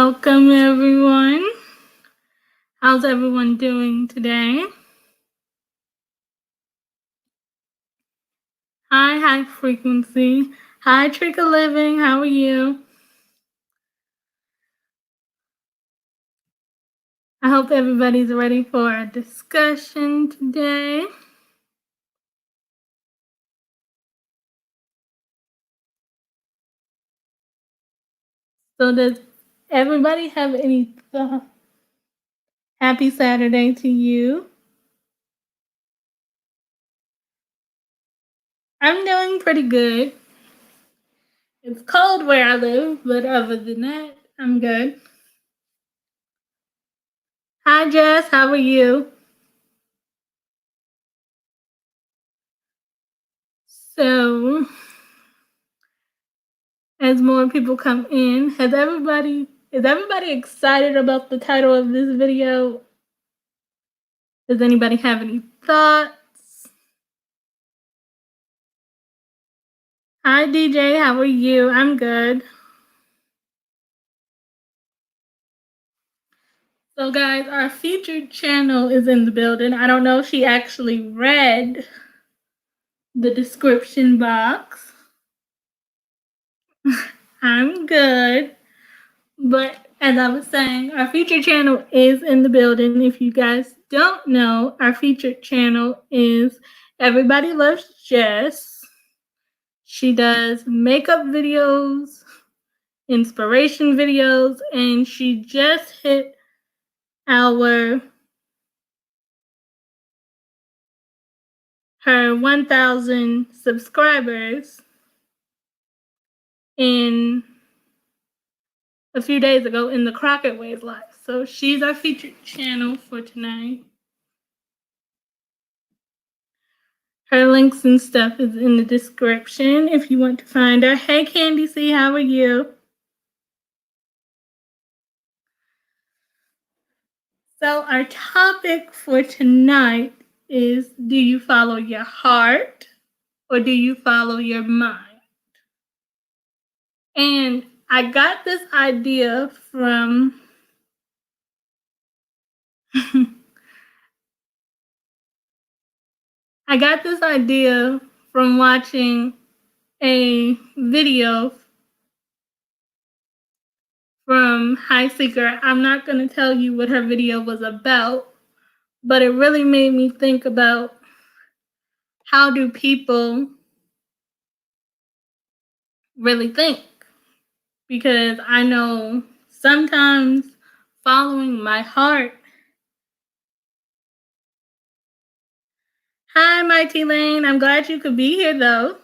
Welcome, everyone. How's everyone doing today? Hi, High Frequency. Hi, Trick of Living. How are you? I hope everybody's ready for our discussion today. So does everybody have any thoughts? Happy Saturday to you. I'm doing pretty good. It's cold where I live, but other than that, I'm good. Hi, Jess. How are you? So, as more people come in, is everybody excited about the title of this video? Does anybody have any thoughts? Hi, DJ. How are you? I'm good. So, guys, our featured channel is in the building. I don't know if she actually read the description box. I'm good. But as I was saying, our featured channel is in the building. If you guys don't know, our featured channel is Everybody Loves Jess. She does makeup videos, inspiration videos, and she just hit her 1,000 subscribers in a few days ago in the Crockett Waves Live. So she's our featured channel for tonight. Her links and stuff is in the description if you want to find her. Hey, Candy C, how are you? So our topic for tonight is, do you follow your heart or do you follow your mind? And I got this idea from watching a video from High Seeker. I'm not going to tell you what her video was about, but it really made me think about how do people really think? Because I know sometimes following my heart. Hi, Mighty Lane. I'm glad you could be here, though.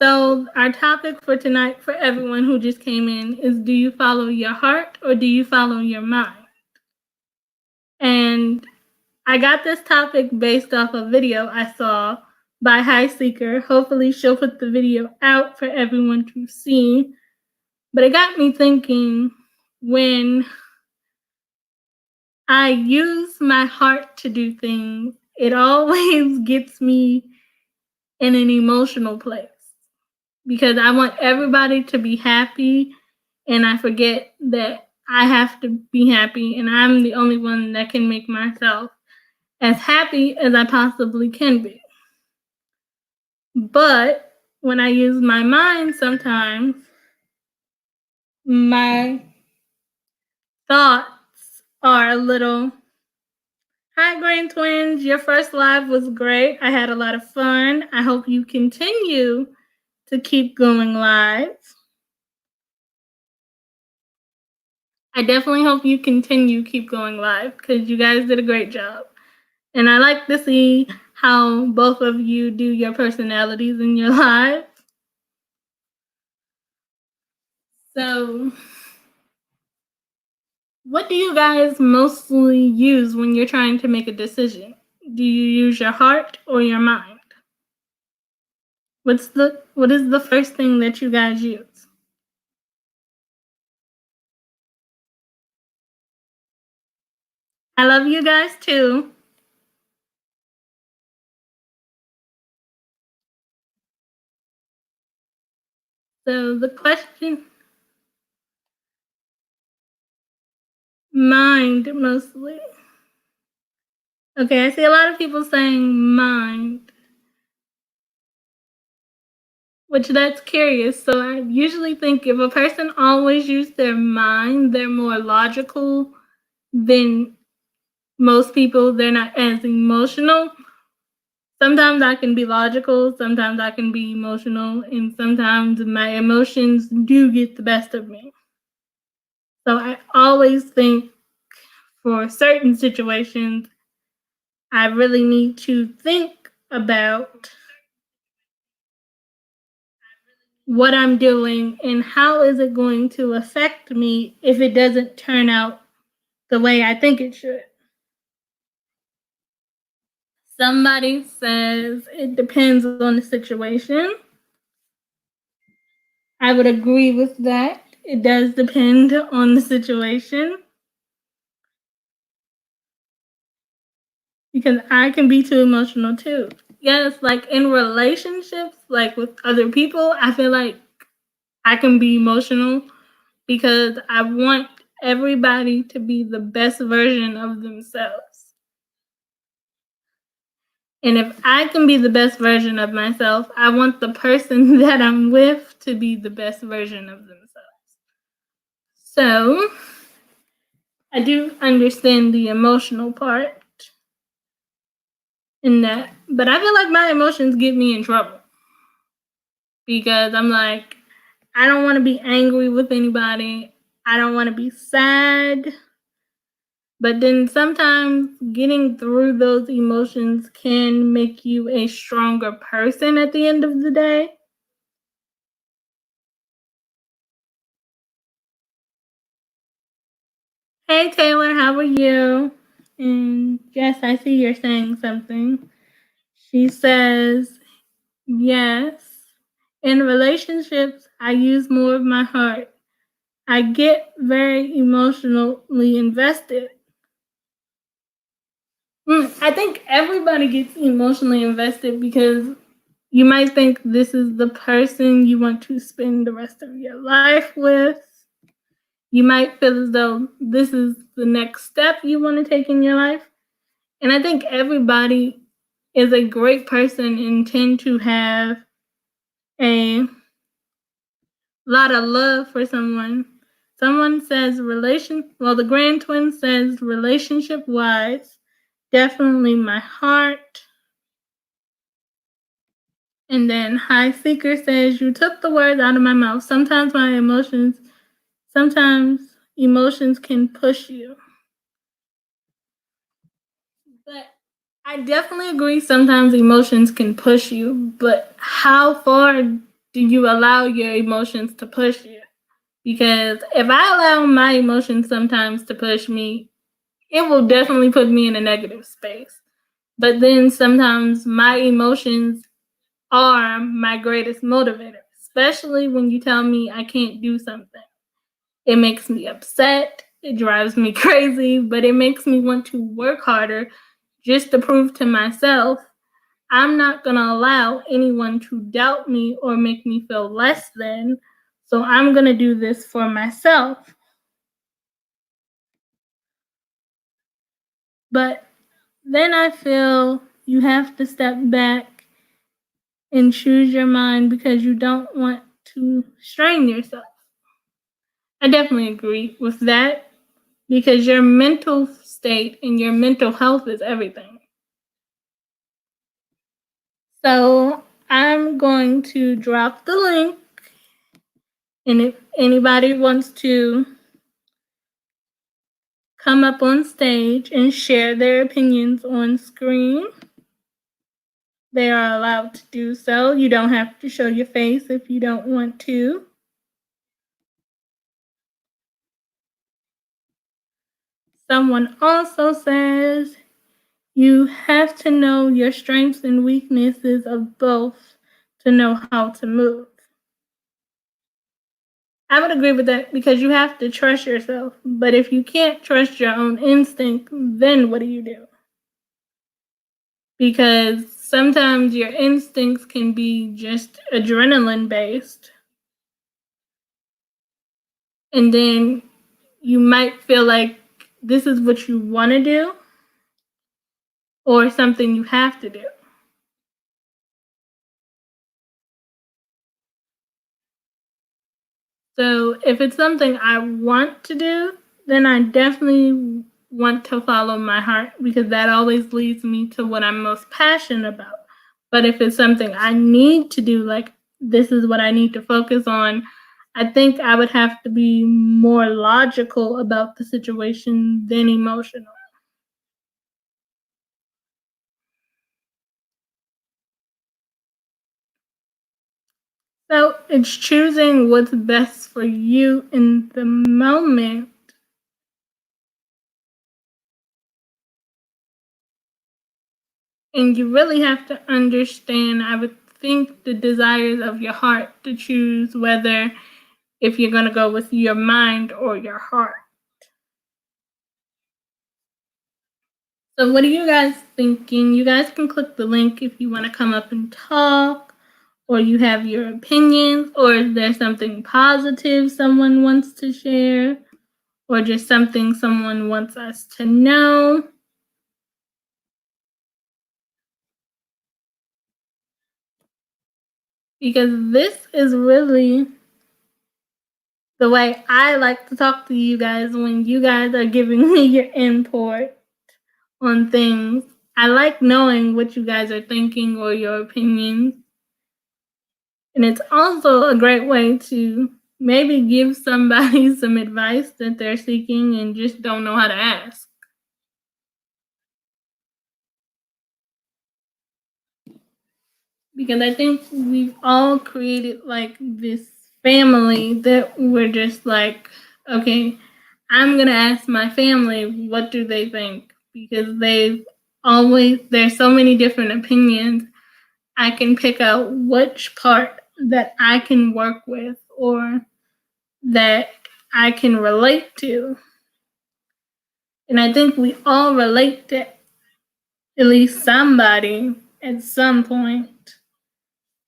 So our topic for tonight, for everyone who just came in, is, do you follow your heart or do you follow your mind? And I got this topic based off a video I saw by High Seeker. Hopefully she'll put the video out for everyone to see. But it got me thinking, when I use my heart to do things, it always gets me in an emotional place because I want everybody to be happy, and I forget that I have to be happy, and I'm the only one that can make myself as happy as I possibly can be. But when I use my mind, sometimes my thoughts are a little, hi, Green Twins. Your first live was great. I had a lot of fun. I hope you continue to keep going live. I definitely hope you keep going live because you guys did a great job. And I like to see how both of you do your personalities in your lives. So, what do you guys mostly use when you're trying to make a decision? Do you use your heart or your mind? What is the first thing that you guys use? I love you guys too. So the question, mind mostly. Okay, I see a lot of people saying mind, which that's curious. So I usually think if a person always uses their mind, they're more logical than most people. They're not as emotional. Sometimes I can be logical, sometimes I can be emotional, and sometimes my emotions do get the best of me. So I always think for certain situations, I really need to think about what I'm doing and how is it going to affect me if it doesn't turn out the way I think it should. Somebody says it depends on the situation. I would agree with that. It does depend on the situation because I can be too emotional too. Yes, like in relationships, like with other people, I feel like I can be emotional because I want everybody to be the best version of themselves. And if I can be the best version of myself, I want the person that I'm with to be the best version of themselves. So, I do understand the emotional part in that, but I feel like my emotions get me in trouble because I'm like, I don't want to be angry with anybody. I don't want to be sad. But then sometimes getting through those emotions can make you a stronger person at the end of the day. Hey Taylor, how are you? And Jess, I see you're saying something. She says, yes. In relationships, I use more of my heart. I get very emotionally invested. I think everybody gets emotionally invested because you might think this is the person you want to spend the rest of your life with. You might feel as though this is the next step you want to take in your life. And I think everybody is a great person and tend to have a lot of love for someone. Someone says the grand twin says relationship wise, definitely my heart. And then High Seeker says, you took the words out of my mouth. Sometimes emotions can push you. But I definitely agree sometimes emotions can push you, but how far do you allow your emotions to push you? Because if I allow my emotions sometimes to push me, it will definitely put me in a negative space. But then sometimes my emotions are my greatest motivator, especially when you tell me I can't do something. It makes me upset, it drives me crazy, but it makes me want to work harder just to prove to myself I'm not going to allow anyone to doubt me or make me feel less than. So I'm going to do this for myself. But then I feel you have to step back and choose your mind because you don't want to strain yourself. I definitely agree with that because your mental state and your mental health is everything. So I'm going to drop the link, and if anybody wants to come up on stage and share their opinions on screen, they are allowed to do so. You don't have to show your face if you don't want to. Someone also says you have to know your strengths and weaknesses of both to know how to move. I would agree with that because you have to trust yourself. But if you can't trust your own instinct, then what do you do? Because sometimes your instincts can be just adrenaline based. And then you might feel like this is what you want to do or something you have to do. So if it's something I want to do, then I definitely want to follow my heart because that always leads me to what I'm most passionate about. But if it's something I need to do, like this is what I need to focus on, I think I would have to be more logical about the situation than emotional. So it's choosing what's best for you in the moment. And you really have to understand, I would think, the desires of your heart to choose whether if you're going to go with your mind or your heart. So, what are you guys thinking? You guys can click the link if you want to come up and talk, or you have your opinions, or is there something positive someone wants to share, or just something someone wants us to know. Because this is really the way I like to talk to you guys when you guys are giving me your input on things. I like knowing what you guys are thinking or your opinions. And it's also a great way to maybe give somebody some advice that they're seeking and just don't know how to ask. Because I think we've all created like this family that we're just like, okay, I'm gonna ask my family what do they think because there's so many different opinions. I can pick out which part that I can work with or that I can relate to. And I think we all relate to at least somebody at some point.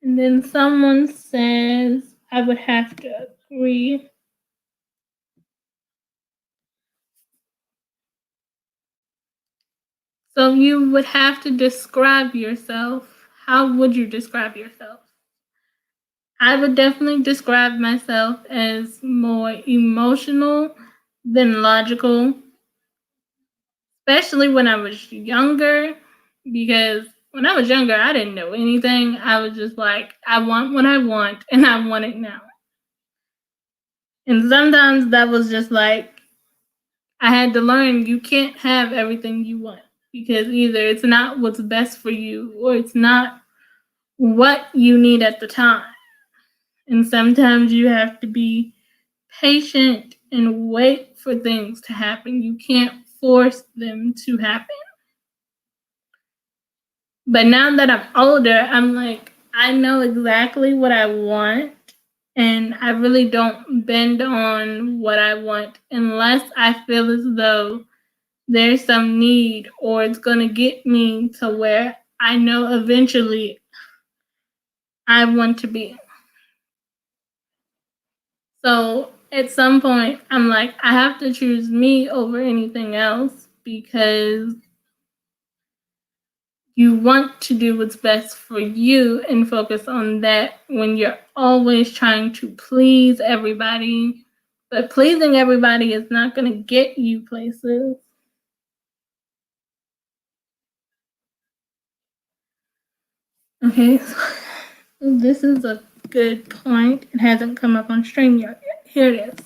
And then someone says, I would have to agree. So you would have to describe yourself. How would you describe yourself? I would definitely describe myself as more emotional than logical, especially when I was younger, because when I was younger, I didn't know anything. I was just like, I want what I want, and I want it now. And sometimes that was just like, I had to learn you can't have everything you want because either it's not what's best for you or it's not what you need at the time. And sometimes you have to be patient and wait for things to happen. You can't force them to happen. But now that I'm older, I'm like, I know exactly what I want. And I really don't bend on what I want unless I feel as though there's some need or it's going to get me to where I know eventually I want to be. So at some point, I'm like, I have to choose me over anything else because you want to do what's best for you and focus on that when you're always trying to please everybody. But pleasing everybody is not going to get you places. Okay, so this is a good point. It hasn't come up on StreamYard yet. Here it is.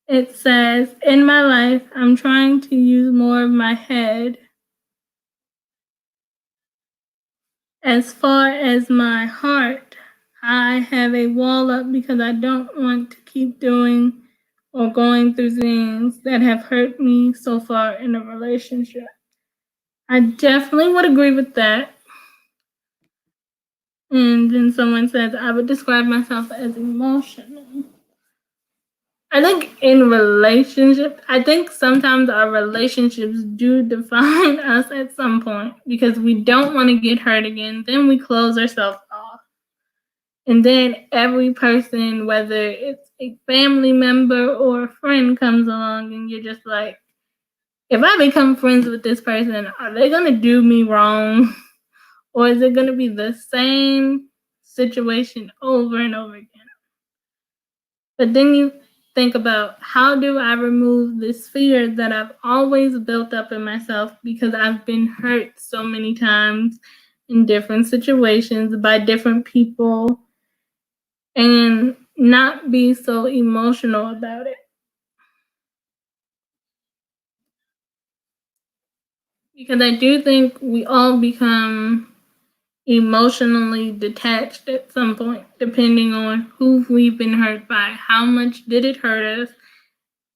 It says, in my life, I'm trying to use more of my head. As far as my heart, I have a wall up because I don't want to keep doing or going through things that have hurt me so far in a relationship. I definitely would agree with that. And then someone says, I would describe myself as emotional. I think in relationships, I think sometimes our relationships do define us at some point because we don't want to get hurt again. Then we close ourselves off. And then every person, whether it's a family member or a friend, comes along and you're just like, if I become friends with this person, are they going to do me wrong? Or is it going to be the same situation over and over again? But then you think about, how do I remove this fear that I've always built up in myself because I've been hurt so many times in different situations by different people, and not be so emotional about it? Because I do think we all become emotionally detached at some point, depending on who we've been hurt by, how much did it hurt us,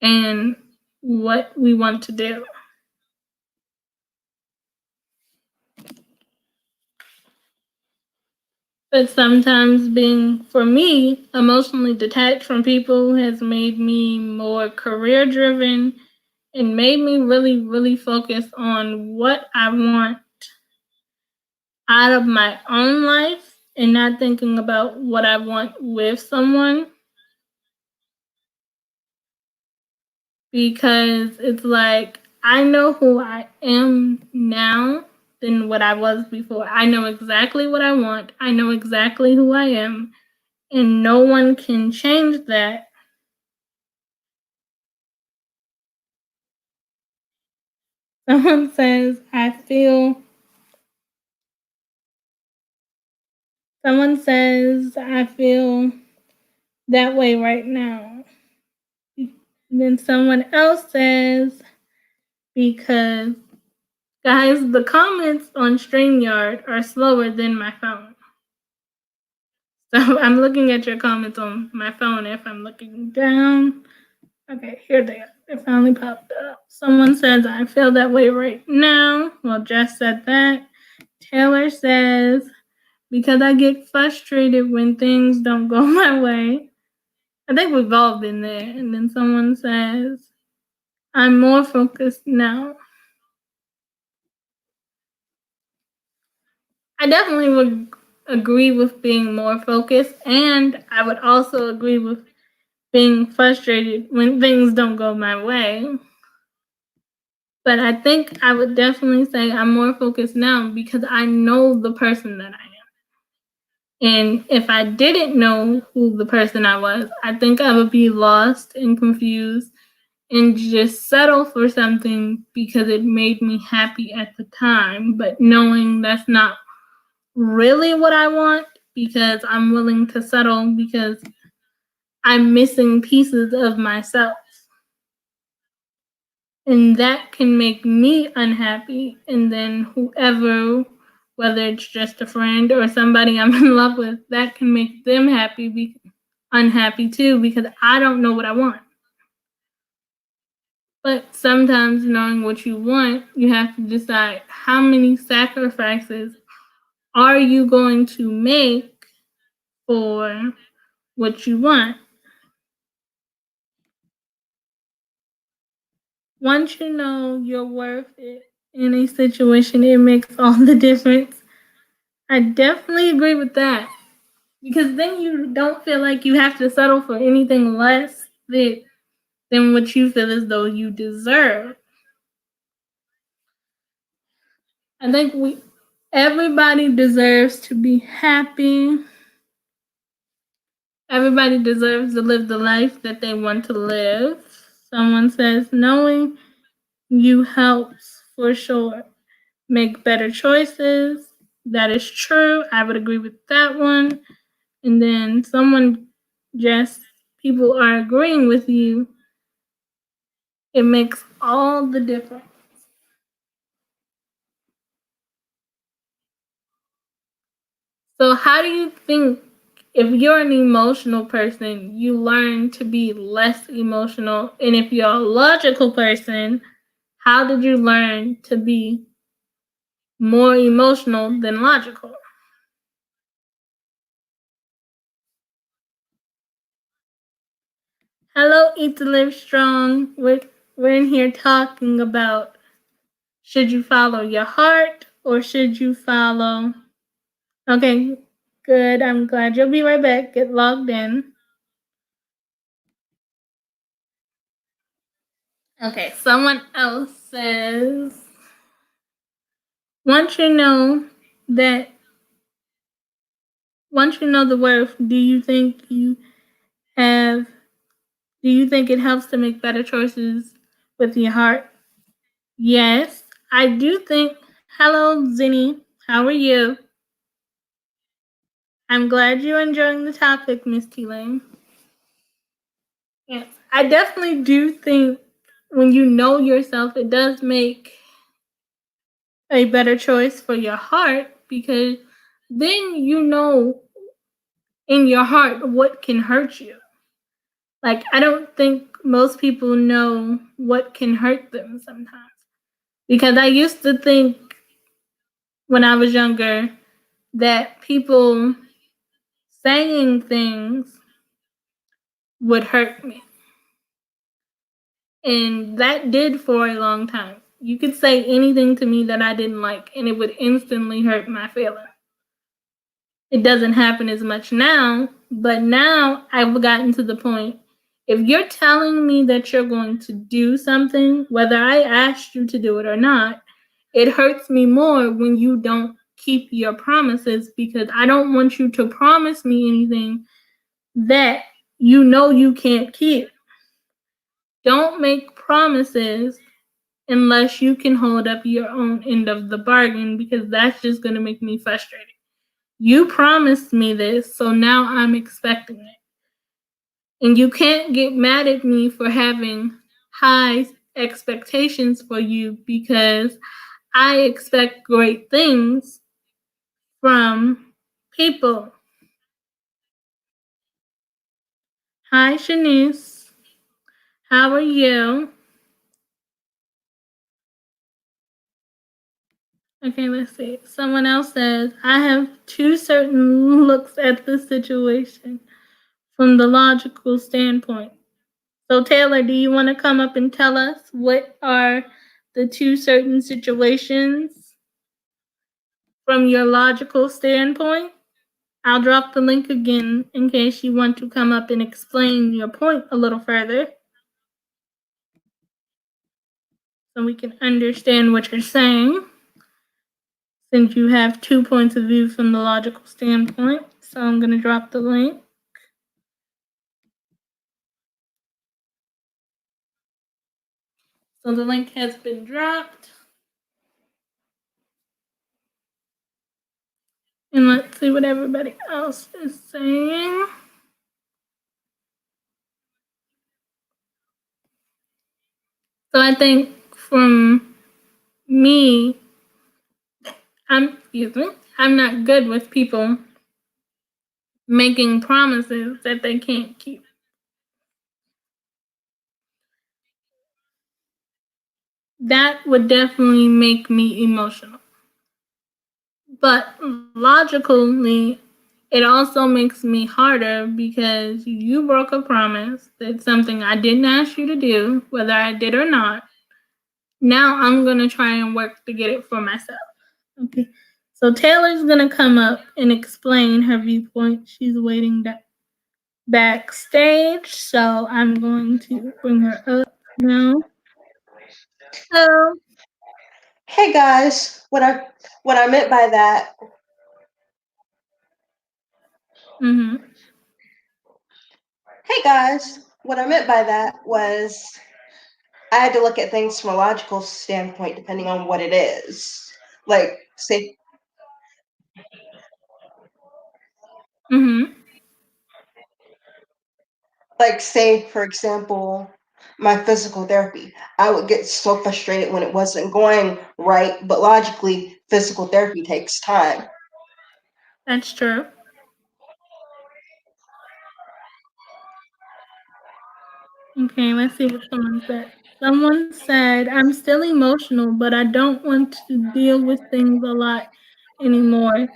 and what we want to do. But sometimes being, for me, emotionally detached from people has made me more career driven and made me really, really focus on what I want out of my own life and not thinking about what I want with someone. Because it's like, I know who I am now than what I was before. I know exactly what I want. I know exactly who I am, and no one can change that. Someone says, I feel that way right now. Then someone else says, because, guys, the comments on StreamYard are slower than my phone. So I'm looking at your comments on my phone. If I'm looking down, okay, here they are. They finally popped up. Someone says, I feel that way right now. Well, Jess said that. Taylor says, because I get frustrated when things don't go my way. I think we've all been there. And then someone says, I'm more focused now. I definitely would agree with being more focused, and I would also agree with being frustrated when things don't go my way. But I think I would definitely say I'm more focused now because I know the person that I am. And if I didn't know who the person I was, I think I would be lost and confused and just settle for something because it made me happy at the time, but knowing that's not really what I want, because I'm willing to settle because I'm missing pieces of myself. And that can make me unhappy. And then whoever, whether it's just a friend or somebody I'm in love with, that can make them unhappy too, because I don't know what I want. But sometimes knowing what you want, you have to decide how many sacrifices are you going to make for what you want. Once you know you're worth it in a situation, it makes all the difference. I definitely agree with that. Because then you don't feel like you have to settle for anything less than what you feel as though you deserve. I think everybody deserves to be happy. Everybody deserves to live the life that they want to live. Someone says, knowing you helps for sure. Make better choices. That is true. I would agree with that one. And then people are agreeing with you. It makes all the difference. So, how do you think, if you're an emotional person, you learn to be less emotional? And if you're a logical person, how did you learn to be more emotional than logical? Hello, Eat to Live Strong. We're in here talking about, should you follow your heart or should you follow? Okay, good. I'm glad you'll be right back. Get logged in. Okay, someone else says, once you know that, once you know the worth, do you think it helps to make better choices with your heart? Yes, I do think. Hello, Zinni. How are you? I'm glad you're enjoying the topic, Miss T Lane. Yes, I definitely do think when you know yourself, it does make a better choice for your heart because then you know in your heart what can hurt you. Like, I don't think most people know what can hurt them sometimes. Because I used to think when I was younger that people saying things would hurt me. And that did for a long time. You could say anything to me that I didn't like, and it would instantly hurt my feelings. It doesn't happen as much now, but now I've gotten to the point. If you're telling me that you're going to do something, whether I asked you to do it or not, it hurts me more when you don't keep your promises because I don't want you to promise me anything that you know you can't keep. Don't make promises unless you can hold up your own end of the bargain because that's just going to make me frustrated. You promised me this, so now I'm expecting it. And you can't get mad at me for having high expectations for you because I expect great things from people. Hi, Shanice. How are you? Okay, let's see. Someone else says, I have two certain looks at the situation from the logical standpoint. So, Taylor, do you want to come up and tell us what are the two certain situations from your logical standpoint? I'll drop the link again in case you want to come up and explain your point a little further so we can understand what you're saying since you have 2 points of view from the logical standpoint. So I'm going to drop the link. So the link has been dropped. And let's see what everybody else is saying. So I think from me, I'm not good with people making promises that they can't keep. That would definitely make me emotional. But logically, it also makes me harder because you broke a promise. That's something I didn't ask you to do, whether I did or not. Now I'm going to try and work to get it for myself. Okay. So Taylor's going to come up and explain her viewpoint. She's waiting backstage. So I'm going to bring her up now. Hello. Hey guys, what I meant by that. Mm-hmm. Hey guys, what I meant by that was I had to look at things from a logical standpoint, depending on what it is. Like say, Mm-hmm. say for example, my physical therapy. I would get so frustrated when it wasn't going right, but logically, physical therapy takes time. That's true. Okay, let's see what someone said. Someone said, I'm still emotional, but I don't want to deal with things a lot anymore.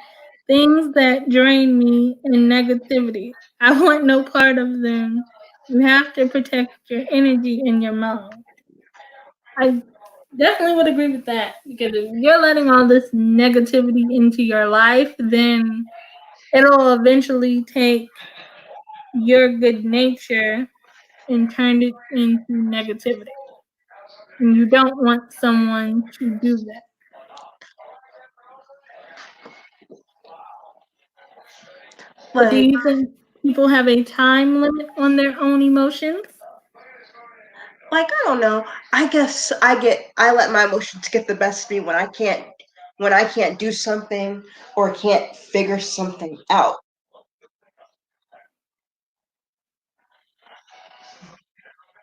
Things that drain me and negativity. I want no part of them. You have to protect your energy and your mind. I definitely would agree with that because if you're letting all this negativity into your life, then it'll eventually take your good nature and turn it into negativity. And you don't want someone to do that. But do Like, you think people have a time limit on their own emotions? I don't know. I guess I let my emotions get the best of me when I can't do something or can't figure something out.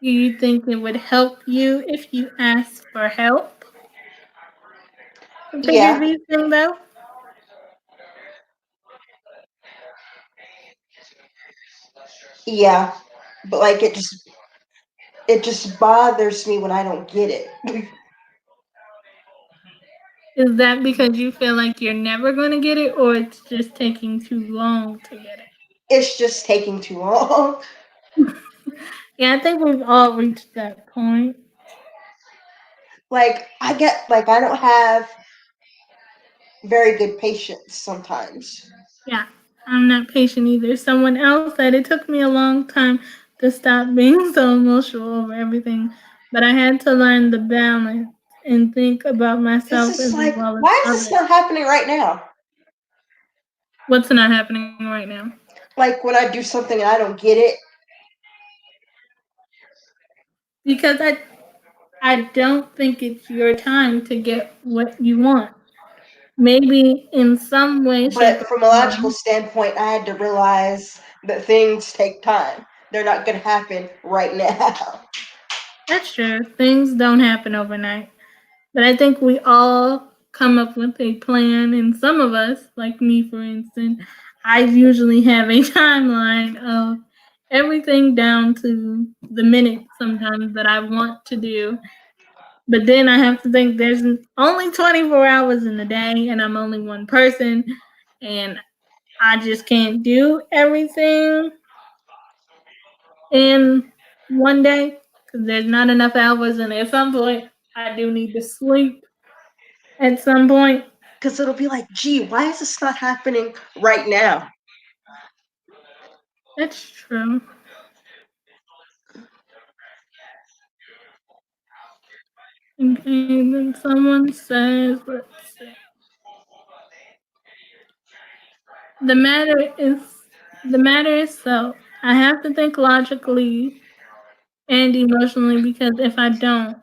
Do you think it would help you if you asked for help to figure Yeah, these things out? yeah. But like it just bothers me when I don't get it. Is that because you feel like you're never going to get it, or it's just taking too long to get It's just taking too long. it? Yeah, I think we've all reached that point. I don't have very good patience sometimes. Yeah, I'm not patient either. Someone else said it took me a long time to stop being so emotional over everything, but I had to learn the balance and think about This myself is as like, well as why is this others. not happening right now? What's not happening right now? Like when I do something and I don't get it, Because I don't think it's your time to get what you want. Maybe in some way, shape, but or from a logical form. standpoint, I had to realize that things take time. They're not going to happen right now. That's true. Things don't happen overnight. But I think we all come up with a plan, and some of us, like me for instance, I usually have a timeline of everything down to the minute sometimes that I want to do. But then I have to think there's only 24 hours in a day, and I'm only one person, and I just can't do everything in one day because there's not enough hours, and at some point, I do need to sleep at some point. Because it'll be like, gee, why is this not happening right now? That's true. Okay, then someone says, let's see. The matter is the matter is so. I have to think logically and emotionally because if I don't,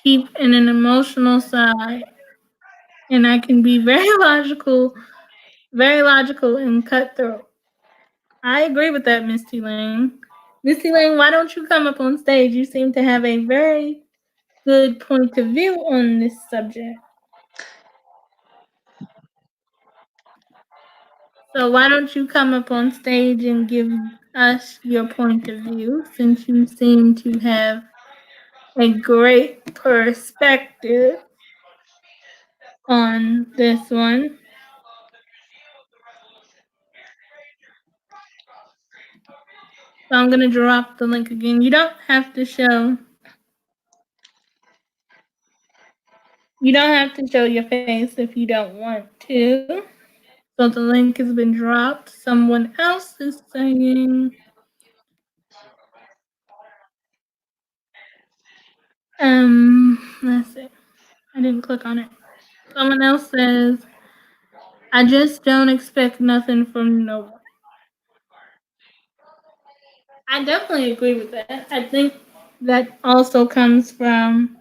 keep in an emotional side and I can be very logical and cutthroat. I agree with that, Misty Lane. Misty Lane, why don't you come up on stage? You seem to have a very good point of view on this subject. So why don't you come up on stage and give us your point of view since you seem to have a great perspective on this one. So I'm gonna drop the link again. You don't have to show your face if you don't want to. So the link has been dropped. Someone else is saying let's see. I didn't click on it. Someone else says, I just don't expect nothing from no one. I definitely agree with that. I think that also comes from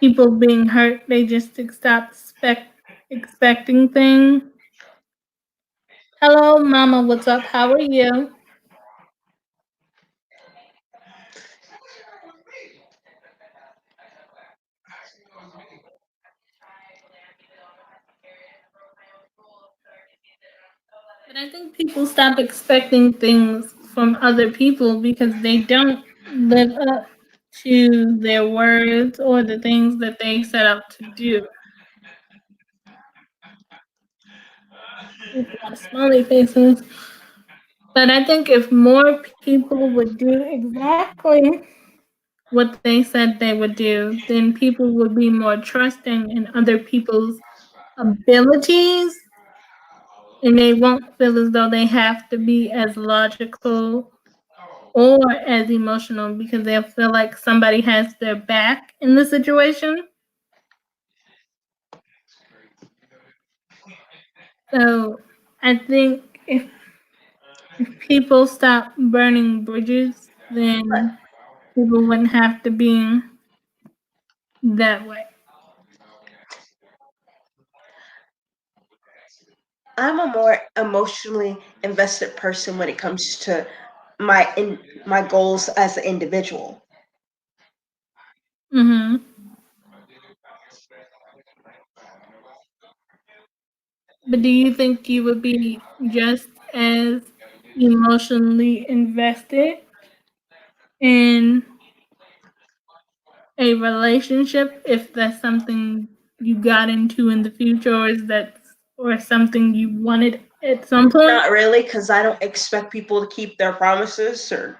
people being hurt. They just expecting things. Hello, Mama. What's up? How are you? But I think people stop expecting things from other people because they don't live up to their words or the things that they set out to do. There's a lot of smiley faces. But I think if more people would do exactly what they said they would do, then people would be more trusting in other people's abilities and they won't feel as though they have to be as logical or as emotional because they'll feel like somebody has their back in the situation. So I think if people stop burning bridges, But then people wouldn't have to be that way. I'm a more emotionally invested person when it comes to my goals as an individual. Hmm. But do you think you would be just as emotionally invested in a relationship if that's something you got into in the future, or is that or something you wanted at some point? Not really, because I don't expect people to keep their promises, or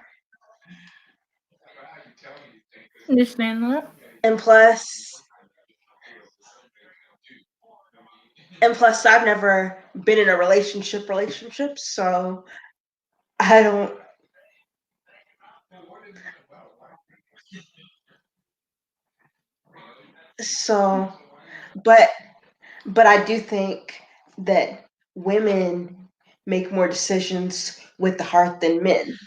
Understand that? and plus and plus I've never been in a relationship, so I don't. So, but I do think that women make more decisions with the heart than men.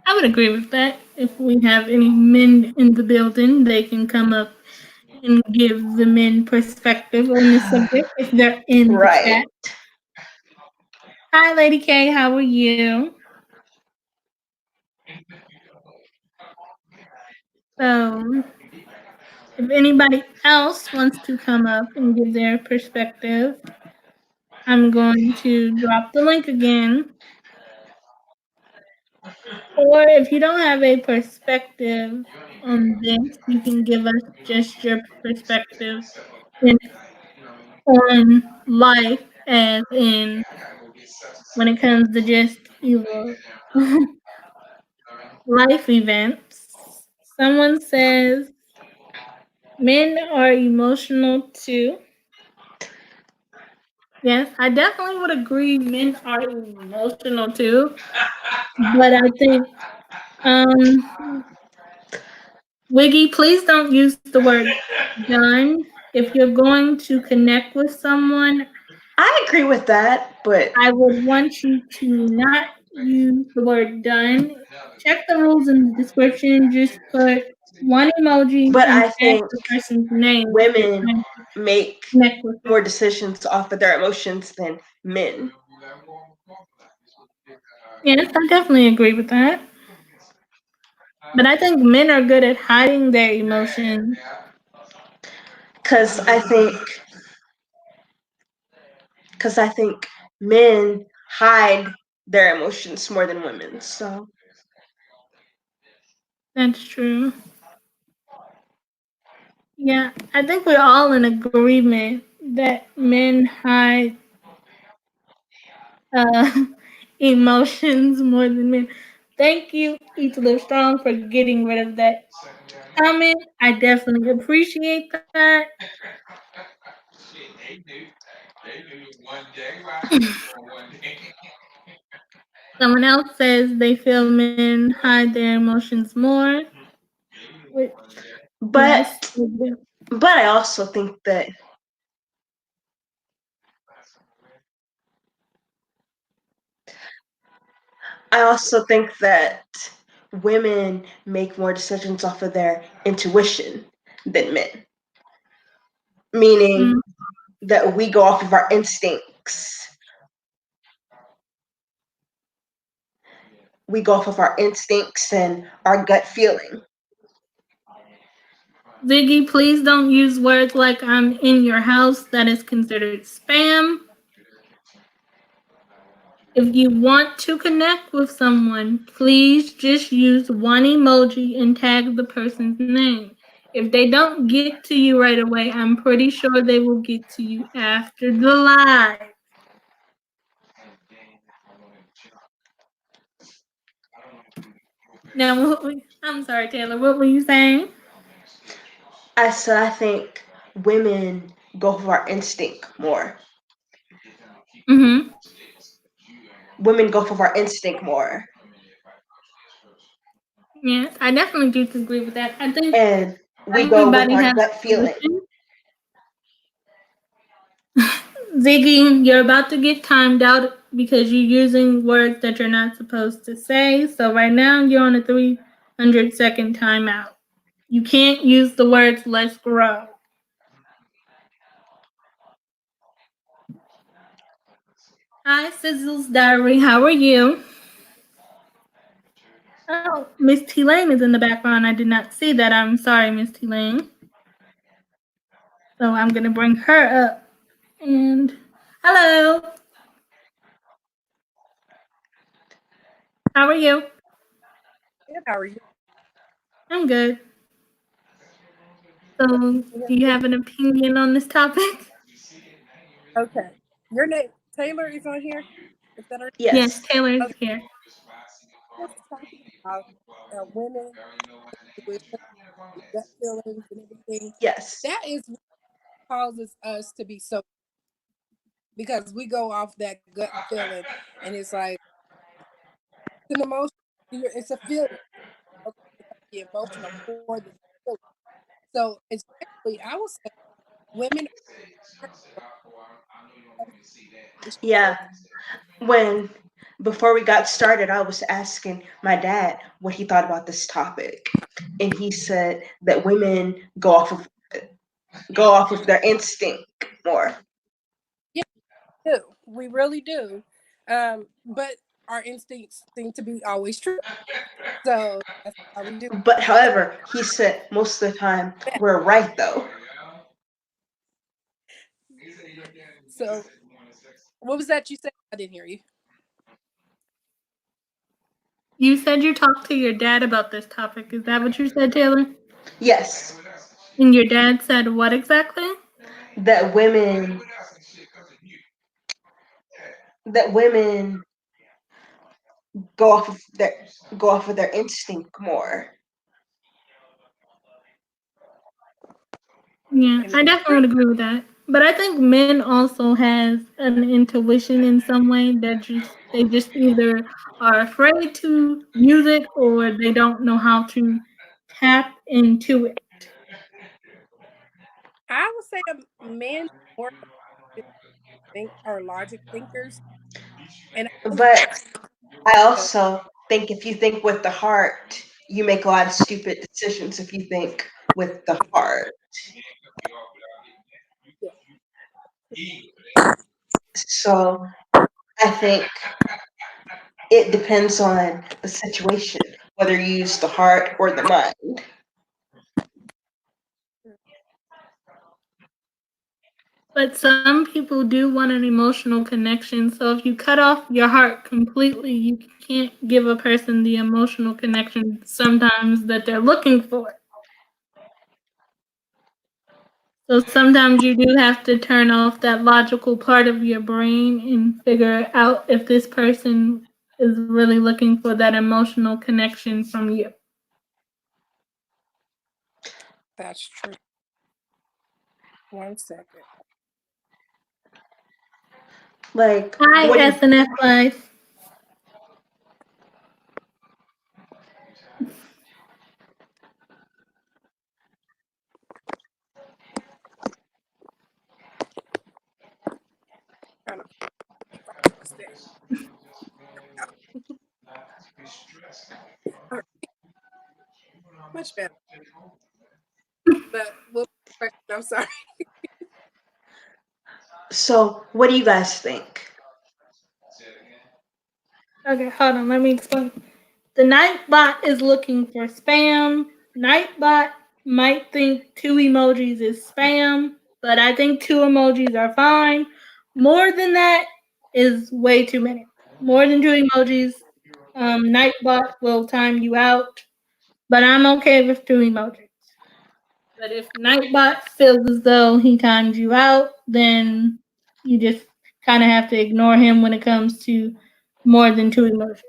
I would agree with that. If we have any men in the building, they can come up and give the men perspective on this subject if they're in the Right. chat. Hi, Lady K. How are you? So, if anybody else wants to come up and give their perspective, I'm going to drop the link again. Or if you don't have a perspective on this, you can give us just your perspective in, on life, as in when it comes to just evil life events. Someone says men are emotional too. Yes, I definitely would agree men are emotional too. But I think Wiggy, please don't use the word done. If you're going to connect with someone, I agree with that, but I would want you to not use the word done. Check the rules in the description. Just put one emoji and I tag think the person's name if you're women trying to make connect with them. more decisions off of their emotions than men. Yes, I definitely agree with that. But I think men are good at hiding their emotions. Because I think men hide their emotions more than women. So That's true. Yeah, I think we're all in agreement that men hide uh, emotions more than men. Thank you, Eat to Live Strong, for getting rid of that comment. I definitely appreciate that. Someone else says they feel men hide their emotions more, which, yes, but they do. I also think that women make more decisions off of their intuition than men, meaning Mm, that we go off of our instincts. We go off of our instincts and our gut feeling. Ziggy, please don't use words like I'm in your house. That is considered spam. If you want to connect with someone, please just use one emoji and tag the person's name. If they don't get to you right away, I'm pretty sure they will get to you after the live. Now, I'm sorry, Taylor. What were you saying? I think women go for our instinct more. Mm-hmm. Women go for our instinct more. Yeah, I definitely do agree with that. I think And we go with everybody our has gut feeling. intuition. Ziggy, you're about to get timed out because you're using words that you're not supposed to say. So right now you're on a 300-second timeout. You can't use the words "let's grow." Hi, Sizzle's Diary. How are you? Oh, Miss T Lane is in the background. I did not see that. I'm sorry, Miss T Lane. So I'm gonna bring her up. And hello. How are you? Good. How are you? I'm good. So, do you have an opinion on this topic? Okay. Your name Taylor is on here. Is that her? Yes, Yes. Taylor's Okay. here. We're talking about women, intuition, gut feelings, and everything. Yes. That is what causes us to be so, because we go off that gut feeling, and it's like it's an emotion. It's a feeling. Okay, the emotional for the feeling. So, especially, I would say women are Yeah. When before we got started, I was asking my dad what he thought about this topic, and he said that women go off of their instinct more. Yeah, we do. We really do. But our instincts seem to be always true. So that's why we do. But however, he said most of the time we're right though. So what was that you said? I didn't hear you. You said you talked to your dad about this topic. Is that what you said, Taylor? Yes, And your dad said what exactly? that women go off of their instinct more. Yeah, And I definitely would agree with that. But I think men also has an intuition in some way that they just either are afraid to use it or they don't know how to tap into it. I would say men more think are logic thinkers. And I really But I feel also think if you think with the heart, you make a lot of stupid decisions if you think with the heart. yeah. So I think it depends on the situation, whether you use the heart or the mind. But some people do want an emotional connection. So if you cut off your heart completely, you can't give a person the emotional connection sometimes that they're looking for. So sometimes you do have to turn off that logical part of your brain and figure out if this person is really looking for that emotional connection from you. That's true. 1 second. Like Hi, when you SNF Life. Kind of stay. All right, much better. But what question? I'm sorry. so what do you guys think? Okay, hold on. Let me explain. The Nightbot is looking for spam. Nightbot might think two emojis is spam, but I think two emojis are fine. More than that is way too many. More than two emojis, Nightbot will time you out, but I'm okay with two emojis. But if Nightbot feels as though he timed you out, then you just kind of have to ignore him when it comes to more than two emojis.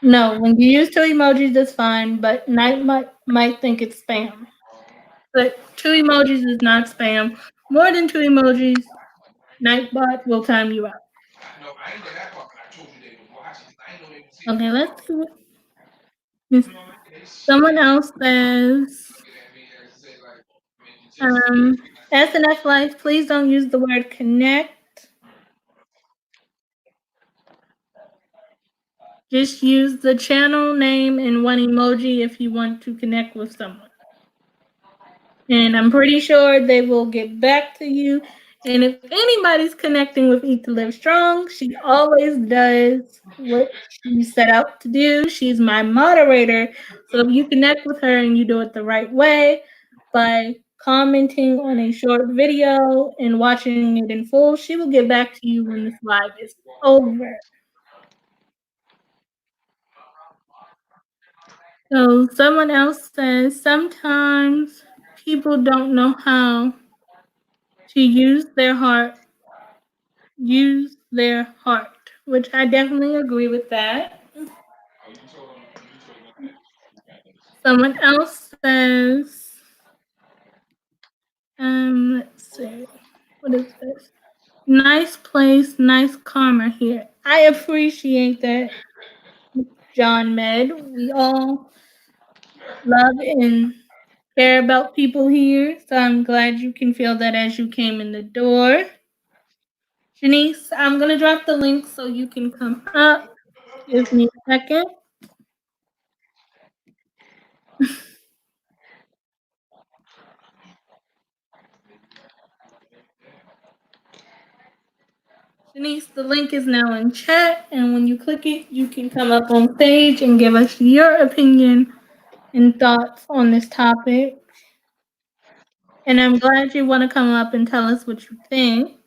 No, when you use two emojis, that's fine, but Night might think it's spam. But two emojis is not spam. More than two emojis, Nightbot will time you out. Okay, let's see what someone else says. SNF Life, please don't use the word connect. Just use the channel name and one emoji if you want to connect with someone. And I'm pretty sure they will get back to you. And if anybody's connecting with Eat to Live Strong, she always does what she set out to do. She's my moderator. So if you connect with her and you do it the right way by commenting on a short video and watching it in full, she will get back to you when this live is over. So someone else says sometimes people don't know how to use their heart, which I definitely agree with that. Someone else says, let's see, what is this? Nice place, nice karma here. I appreciate that, John Med. We all love and care about people here, so I'm glad you can feel that as you came in the door. Janice, I'm gonna drop the link so you can come up. Give me a second. Janice, the link is now in chat, and when you click it, you can come up on stage and give us your opinion and thoughts on this topic. And I'm glad you want to come up and tell us what you think.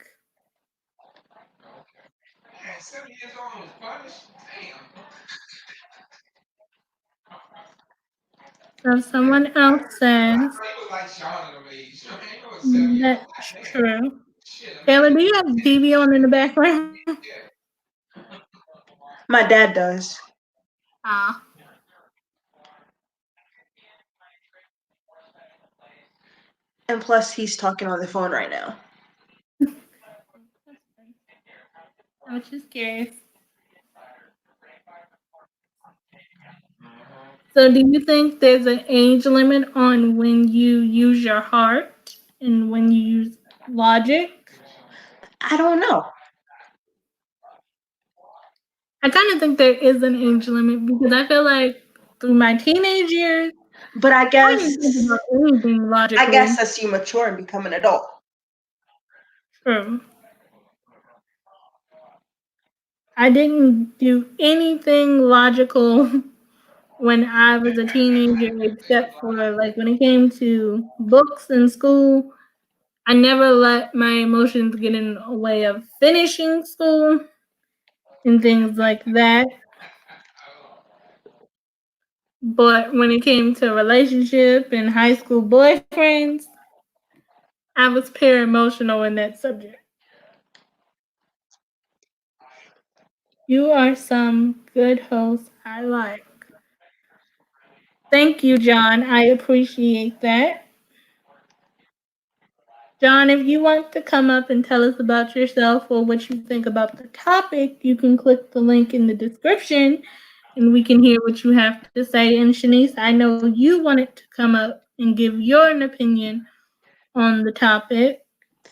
So someone else says that's true. Taylor, do you have TV on in the background? My dad does. Ah. And plus, he's talking on the phone right now. I was just curious. So, do you think there's an age limit on when you use your heart and when you use logic? I don't know. I kind of think there is an age limit because I feel like through my teenage years, But I I guess didn't think about anything logically. as you mature and become an adult. True. I didn't do anything logical when I was a teenager, except for like when it came to books in school. I never let my emotions get in the way of finishing school and things like that. But when it came to relationship and high school boyfriends, I was pure emotional in that subject. You are some good host I like. Thank you, John. I appreciate that. John, if you want to come up and tell us about yourself or what you think about the topic, you can click the link in the description and we can hear what you have to say. And Shanice, I know you wanted to come up and give your opinion on the topic.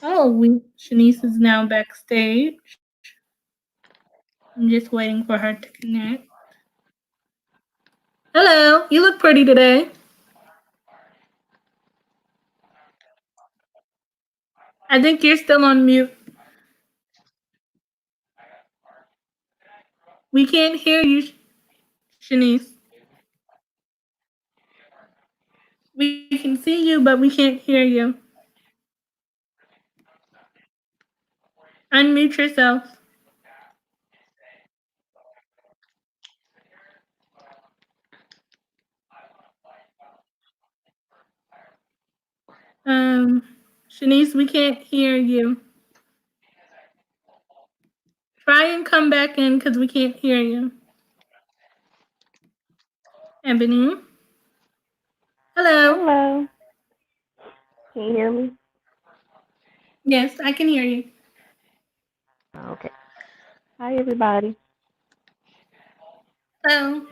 Oh, Shanice is now backstage. I'm just waiting for her to connect. Hello, you look pretty today. I think you're still on mute. We can't hear you, Shanice. We can see you, but we can't hear you. Unmute yourself. Shanice, we can't hear you. Try and come back in because we can't hear you. Ebony. Hello. Hello. Can you hear me? Yes, I can hear you. Okay. Hi, everybody. So,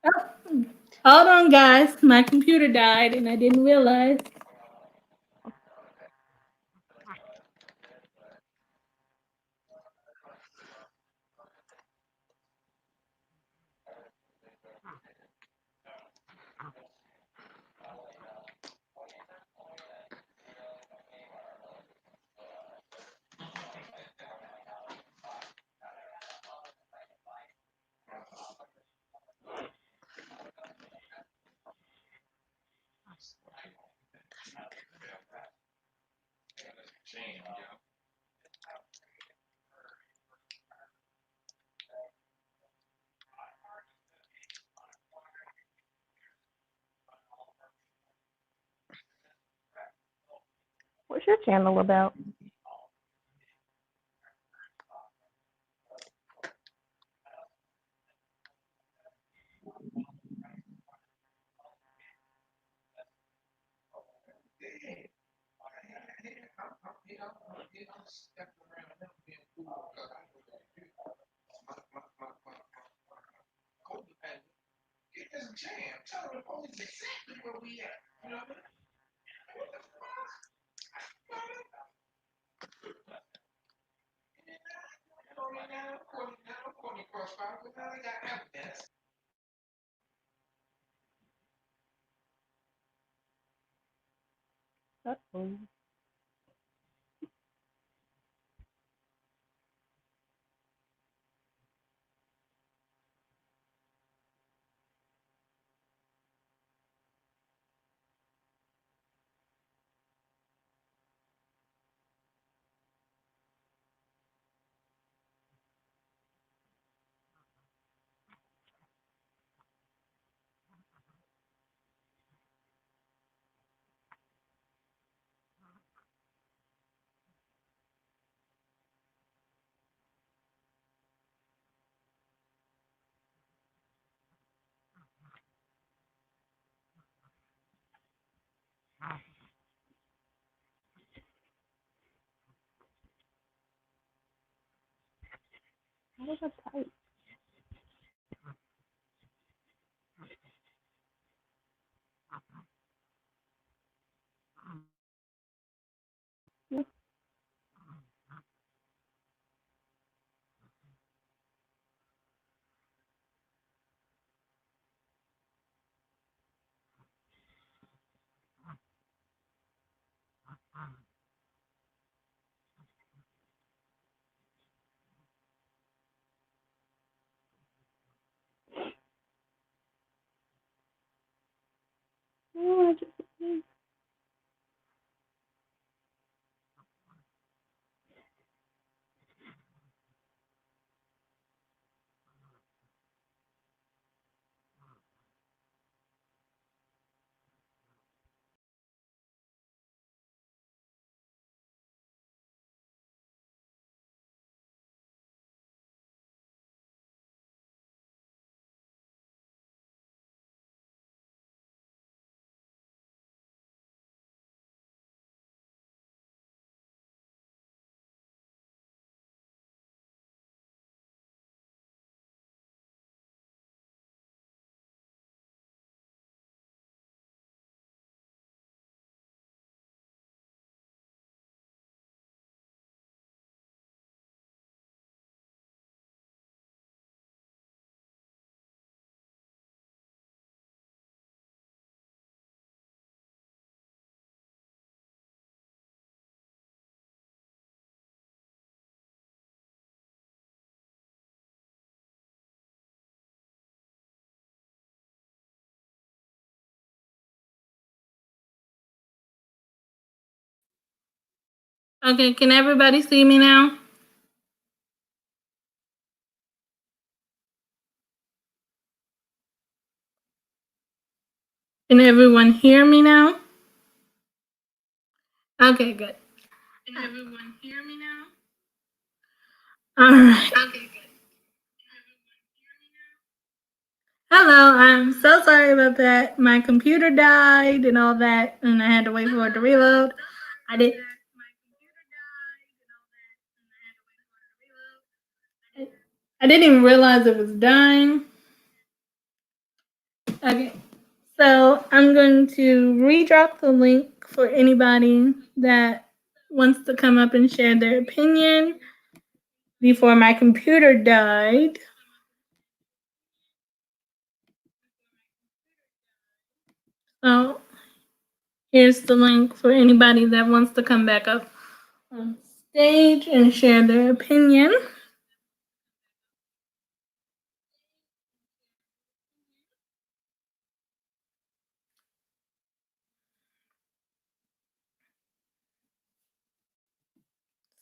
oh, hold on, guys. My computer died and I didn't realize. What's your channel about? Uh-oh. How was that tight? Yeah. Oh, I just, Okay, can everybody see me now? Can everyone hear me now? Okay, good. Can everyone hear me now? All right. Okay, good. Hello, I'm so sorry about that. My computer died and all that, and I had to wait for it to reload. I did. I didn't even realize it was dying. Okay. So I'm going to redrop the link for anybody that wants to come up and share their opinion before my computer died. So here's the link for anybody that wants to come back up on stage and share their opinion.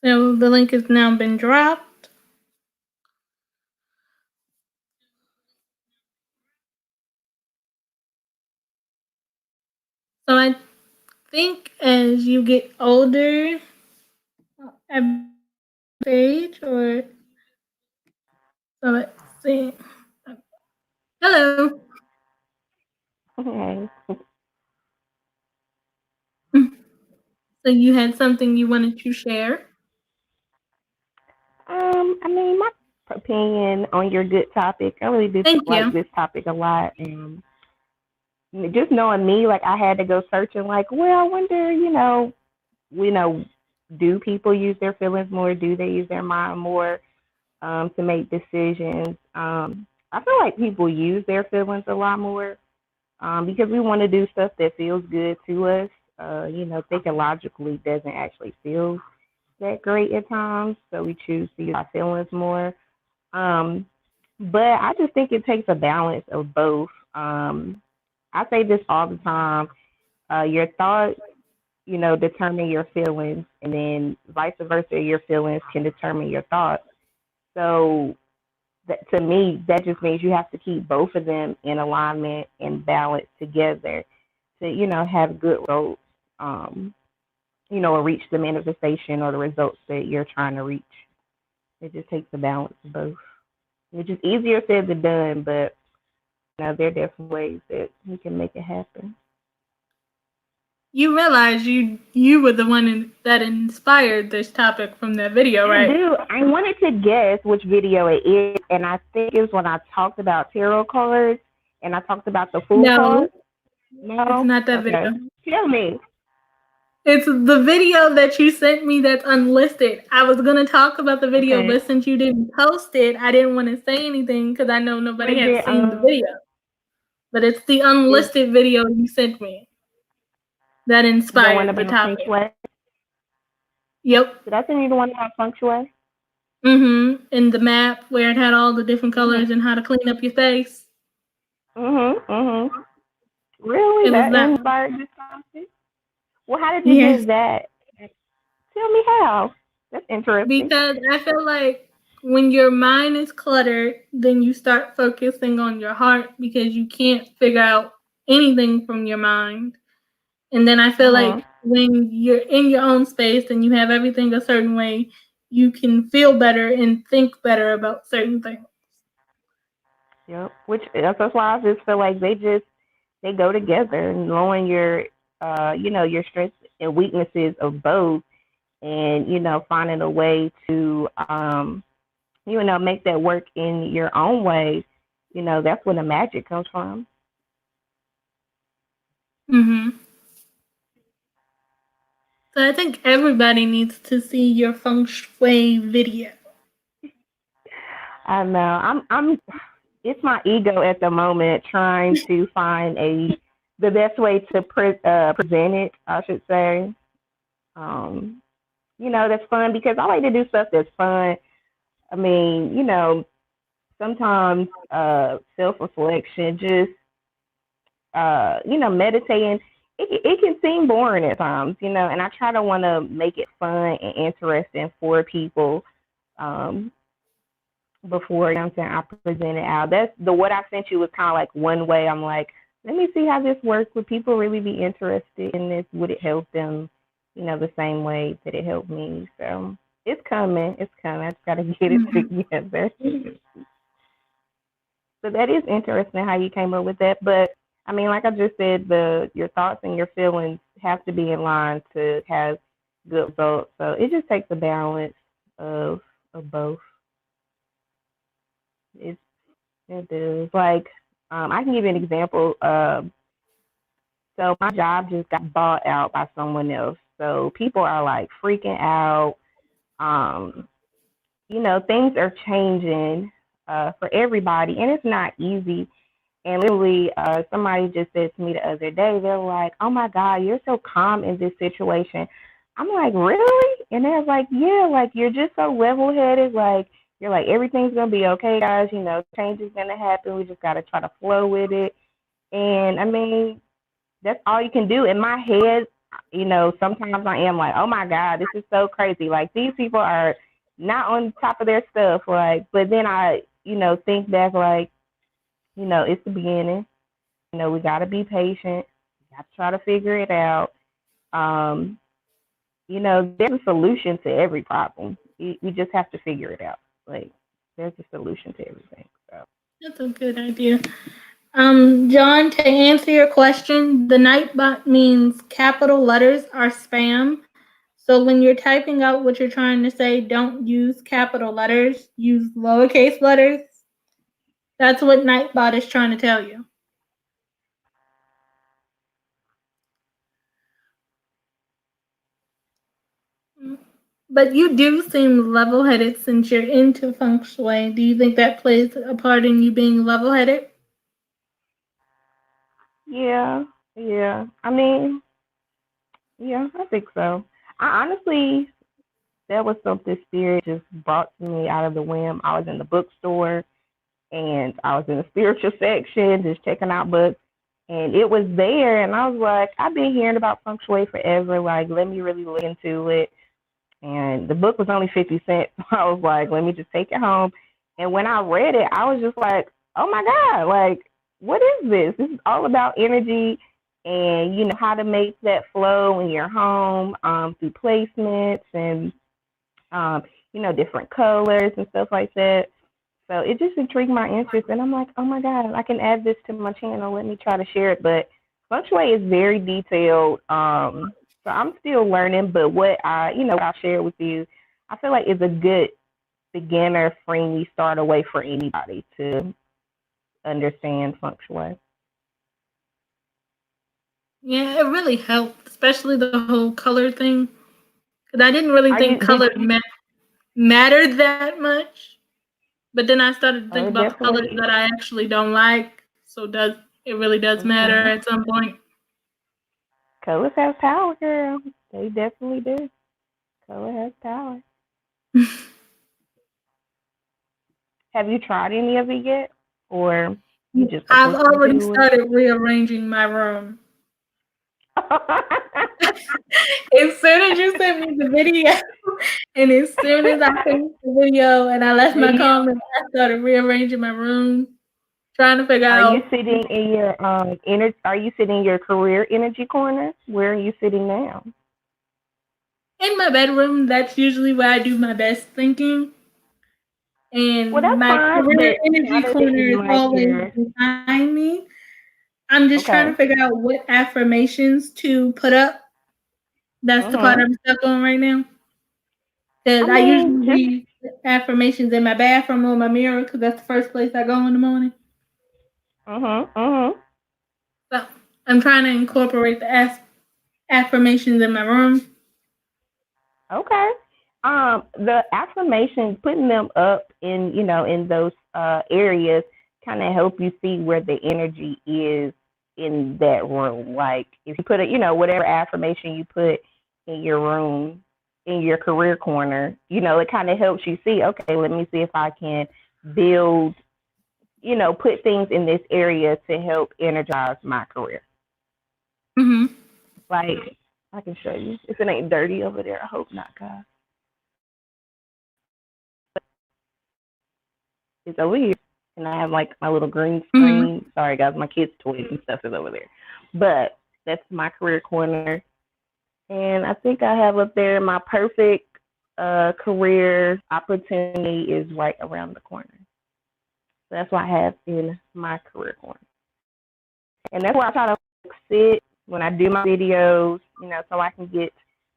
So the link has now been dropped. So I think as you get older, at age or so let's see. Hello. Okay. So you had something you wanted to share? I mean, my opinion on your good topic. I really did Thank like you. this topic a lot, and just knowing me, like I had to go searching. Like, well, I wonder, do people use their feelings more? Do they use their mind more to make decisions? I feel like people use their feelings a lot more because we want to do stuff that feels good to us. Thinking logically doesn't actually feel that great at times, so we choose to use our feelings more. Um, but I just think it takes a balance of both. I say this all the time. Your thoughts, determine your feelings, and then vice versa, your feelings can determine your thoughts. So to me, that just means you have to keep both of them in alignment and balance together to, have good results, or reach the manifestation or the results that you're trying to reach. It just takes a balance of both, which is easier said than done, but there are different ways that we can make it happen. You realize you were the one that inspired this topic from that video, I right? do. I wanted to guess which video it is, and I think it's when I talked about tarot cards and I talked about the Fool No, card. it's No? not that Okay. video. Tell me. It's the video that you sent me that's unlisted. I was gonna talk about the video, Okay. but since you didn't post it, I didn't want to say anything because I know nobody Was has it seen the video. But it's the is unlisted video you sent me that the one inspired the about feng topic. shui? Yep. Did I send you the one about feng shui? In the map where it had all the different colors Mhm. and how to clean up your face. Mhm. Mhm. Really? It was That that one. inspired this topic? Well, how did you Yes. get that? Tell me how. That's interesting. Because I feel like when your mind is cluttered, then you start focusing on your heart because you can't figure out anything from your mind. And then I feel Mhm. like when you're in your own space and you have everything a certain way, you can feel better and think better about certain things. Yep. Which that's why I just feel like they go together, knowing your strengths and weaknesses of both, and finding a way to make that work in your own way. That's where the magic comes from. hmm So I think everybody needs to see your feng shui video. I know. I'm. It's my ego at the moment trying to find the best way to present it. I should say. Um, that's fun because I like to do stuff that's fun. I mean, sometimes self reflection, just meditating, it can seem boring at times, and I try to want to make it fun and interesting for people before I present it out. That's the what I sent you was kind of like one way. I'm like, let me see how this works. Would people really be interested in this? Would it help them, the same way that it helped me? So it's coming. It's coming. I just got to get it Mhm. together. So that is interesting how you came up with that. But I mean, like I just said, your thoughts and your feelings have to be in line to have good results. So it just takes a balance of both. It does. Like, I can give you an example. So my job just got bought out by someone else. So people are like freaking out. Um, things are changing for everybody, and it's not easy. And literally, somebody just said to me the other day, they're like, "Oh my God, you're so calm in this situation." I'm like, "Really?" And they're like, "Yeah, like you're just so level-headed. Like you're like everything's gonna be okay, guys. Change is gonna happen. We just gotta try to flow with it." And I mean, that's all you can do. In my head, sometimes I am like, "Oh my God, this is so crazy. Like these people are not on top of their stuff." Like, but then I, think back like, it's the beginning. We got to be patient. We got to try to figure it out. Um, there's a solution to every problem. We just have to figure it out. Like, there's a solution to everything. So. That's a good idea. John, to answer your question, the Nightbot means capital letters are spam. So when you're typing out what you're trying to say, don't use capital letters, use lowercase letters. That's what Nightbot is trying to tell you. But you do seem level headed since you're into feng shui. Do you think that plays a part in you being level headed? Yeah, yeah. I mean, yeah, I think so. I honestly, that was something spirit just brought to me out of the whim. I was in the bookstore and I was in the spiritual section just checking out books. And it was there, and I was like, I've been hearing about feng shui forever. Like, let me really look into it. And the book was only 50 cents. So I was like, let me just take it home. And when I read it, I was just like, oh my God, like, what is this? This is all about energy and, how to make that flow in your home through placements and, different colors and stuff like that. So it just intrigued my interest. And I'm like, oh my God, I can add this to my channel. Let me try to share it. But feng shui is very detailed. So I'm still learning, but what I shared with you, I feel like is a good beginner friendly start away for anybody to understand feng shui. Yeah, it really helped, especially the whole color thing. Because I didn't really think color mattered that much. But then I started to think about the colors that I actually don't like. So it really does matter at some point. Colors have power, girl. They definitely do. Color has power. Have you tried any of it yet? Or you just like I've already to started rearranging my room. As soon as you sent me the video, and as soon as I finished the video and I left my comment, I started rearranging my room, trying to figure out. Are you sitting in your Are you sitting in your career energy corner? Where are you sitting now? In my bedroom. That's usually where I do my best thinking. And my career energy corner is always behind me. I'm just trying to figure out what affirmations to put up. That's the part I'm stuck on right now. Because I usually read affirmations in my bathroom or my mirror because that's the first place I go in the morning. So I'm trying to incorporate the affirmations in my room. Okay. The affirmations, putting them up in those areas, kind of help you see where the energy is in that room. Like if you put whatever affirmation you put in your room, in your career corner, it kind of helps you see, okay, let me see if I can build, put things in this area to help energize my career. Like, I can show you. If it ain't dirty over there, I hope not, guys. It's over here. And I have like my little green screen. Sorry, guys, my kids' toys and stuff is over there. But that's my career corner. And I think I have up there my perfect career opportunity is right around the corner. So that's what I have in my career corner. And that's where I try to sit when I do my videos, so I can get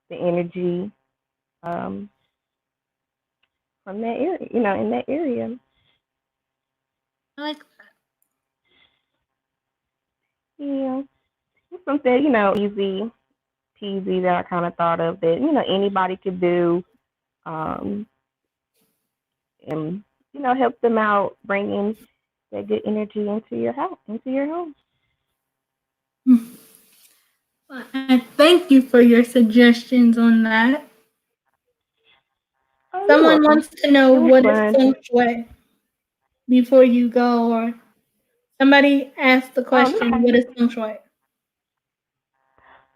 the energy from that area, in that area. I like that. Yeah, something easy peasy that I kind of thought of that anybody could do, um, and help them out, bringing that good energy into your house, into your home. Well, I thank you for your suggestions on that. Oh, you're Someone welcome. wants to know It was what is fun. feng shui before you go, or somebody asked the Oh, question, okay. what is feng shui?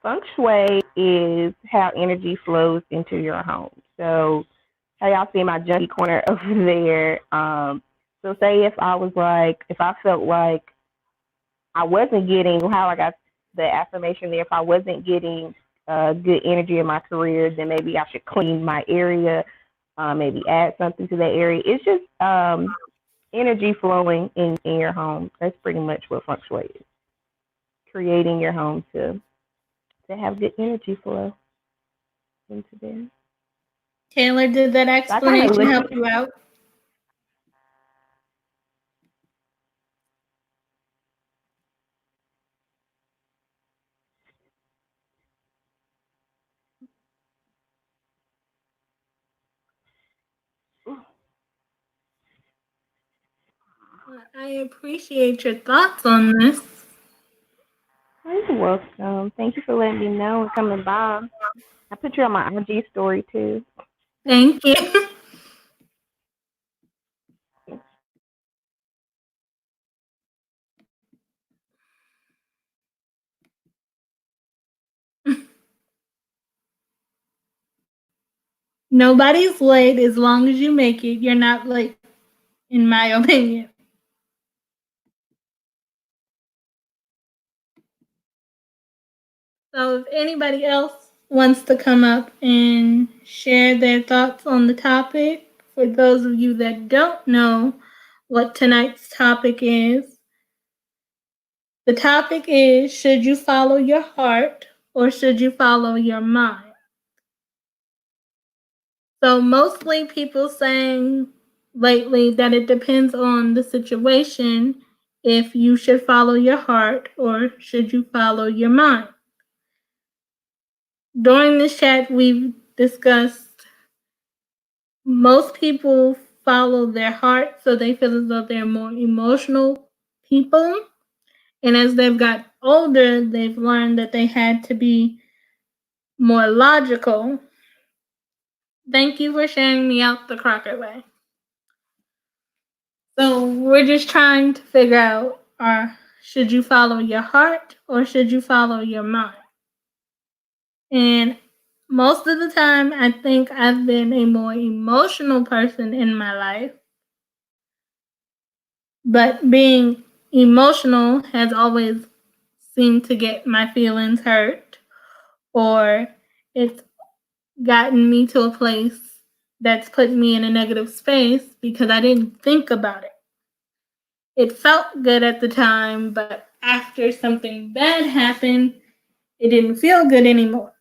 Feng shui is how energy flows into your home. So, how y'all see my junkie corner over there? So say if I felt like I wasn't getting how I got the affirmation there. If I wasn't getting good energy in my career, then maybe I should clean my area, maybe add something to that area. It's just energy flowing in your home. That's pretty much what feng shui is. Creating your home to have good energy flow into there. Taylor, did that So I kind of explanation listen. help you out? Well, I appreciate your thoughts on this. You're welcome. Thank you for letting me know and coming by. I put you on my IG story too. Thank you. Nobody's late as long as you make it. You're not late, in my opinion. So if anybody else wants to come up and share their thoughts on the topic, for those of you that don't know what tonight's topic is, the topic is, should you follow your heart or should you follow your mind? So mostly people saying lately that it depends on the situation if you should follow your heart or should you follow your mind. During this chat, we've discussed most people follow their heart, so they feel as though they're more emotional people. And as they've got older, they've learned that they had to be more logical. Thank you for sharing me out the Crocker way. So we're just trying to figure out, should you follow your heart or should you follow your mind? And most of the time, I think I've been a more emotional person in my life. But being emotional has always seemed to get my feelings hurt, or it's gotten me to a place that's put me in a negative space because I didn't think about it. It felt good at the time, but after something bad happened, it didn't feel good anymore.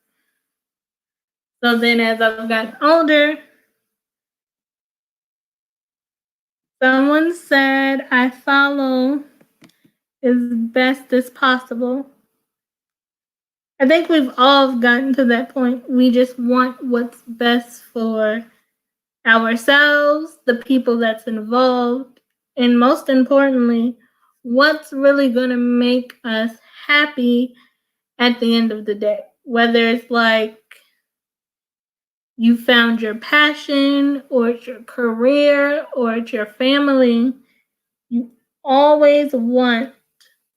So then as I've gotten older, someone said I follow as best as possible. I think we've all gotten to that point. We just want what's best for ourselves, the people that's involved, and most importantly, what's really going to make us happy at the end of the day. Whether it's like you found your passion, or it's your career, or it's your family, you always want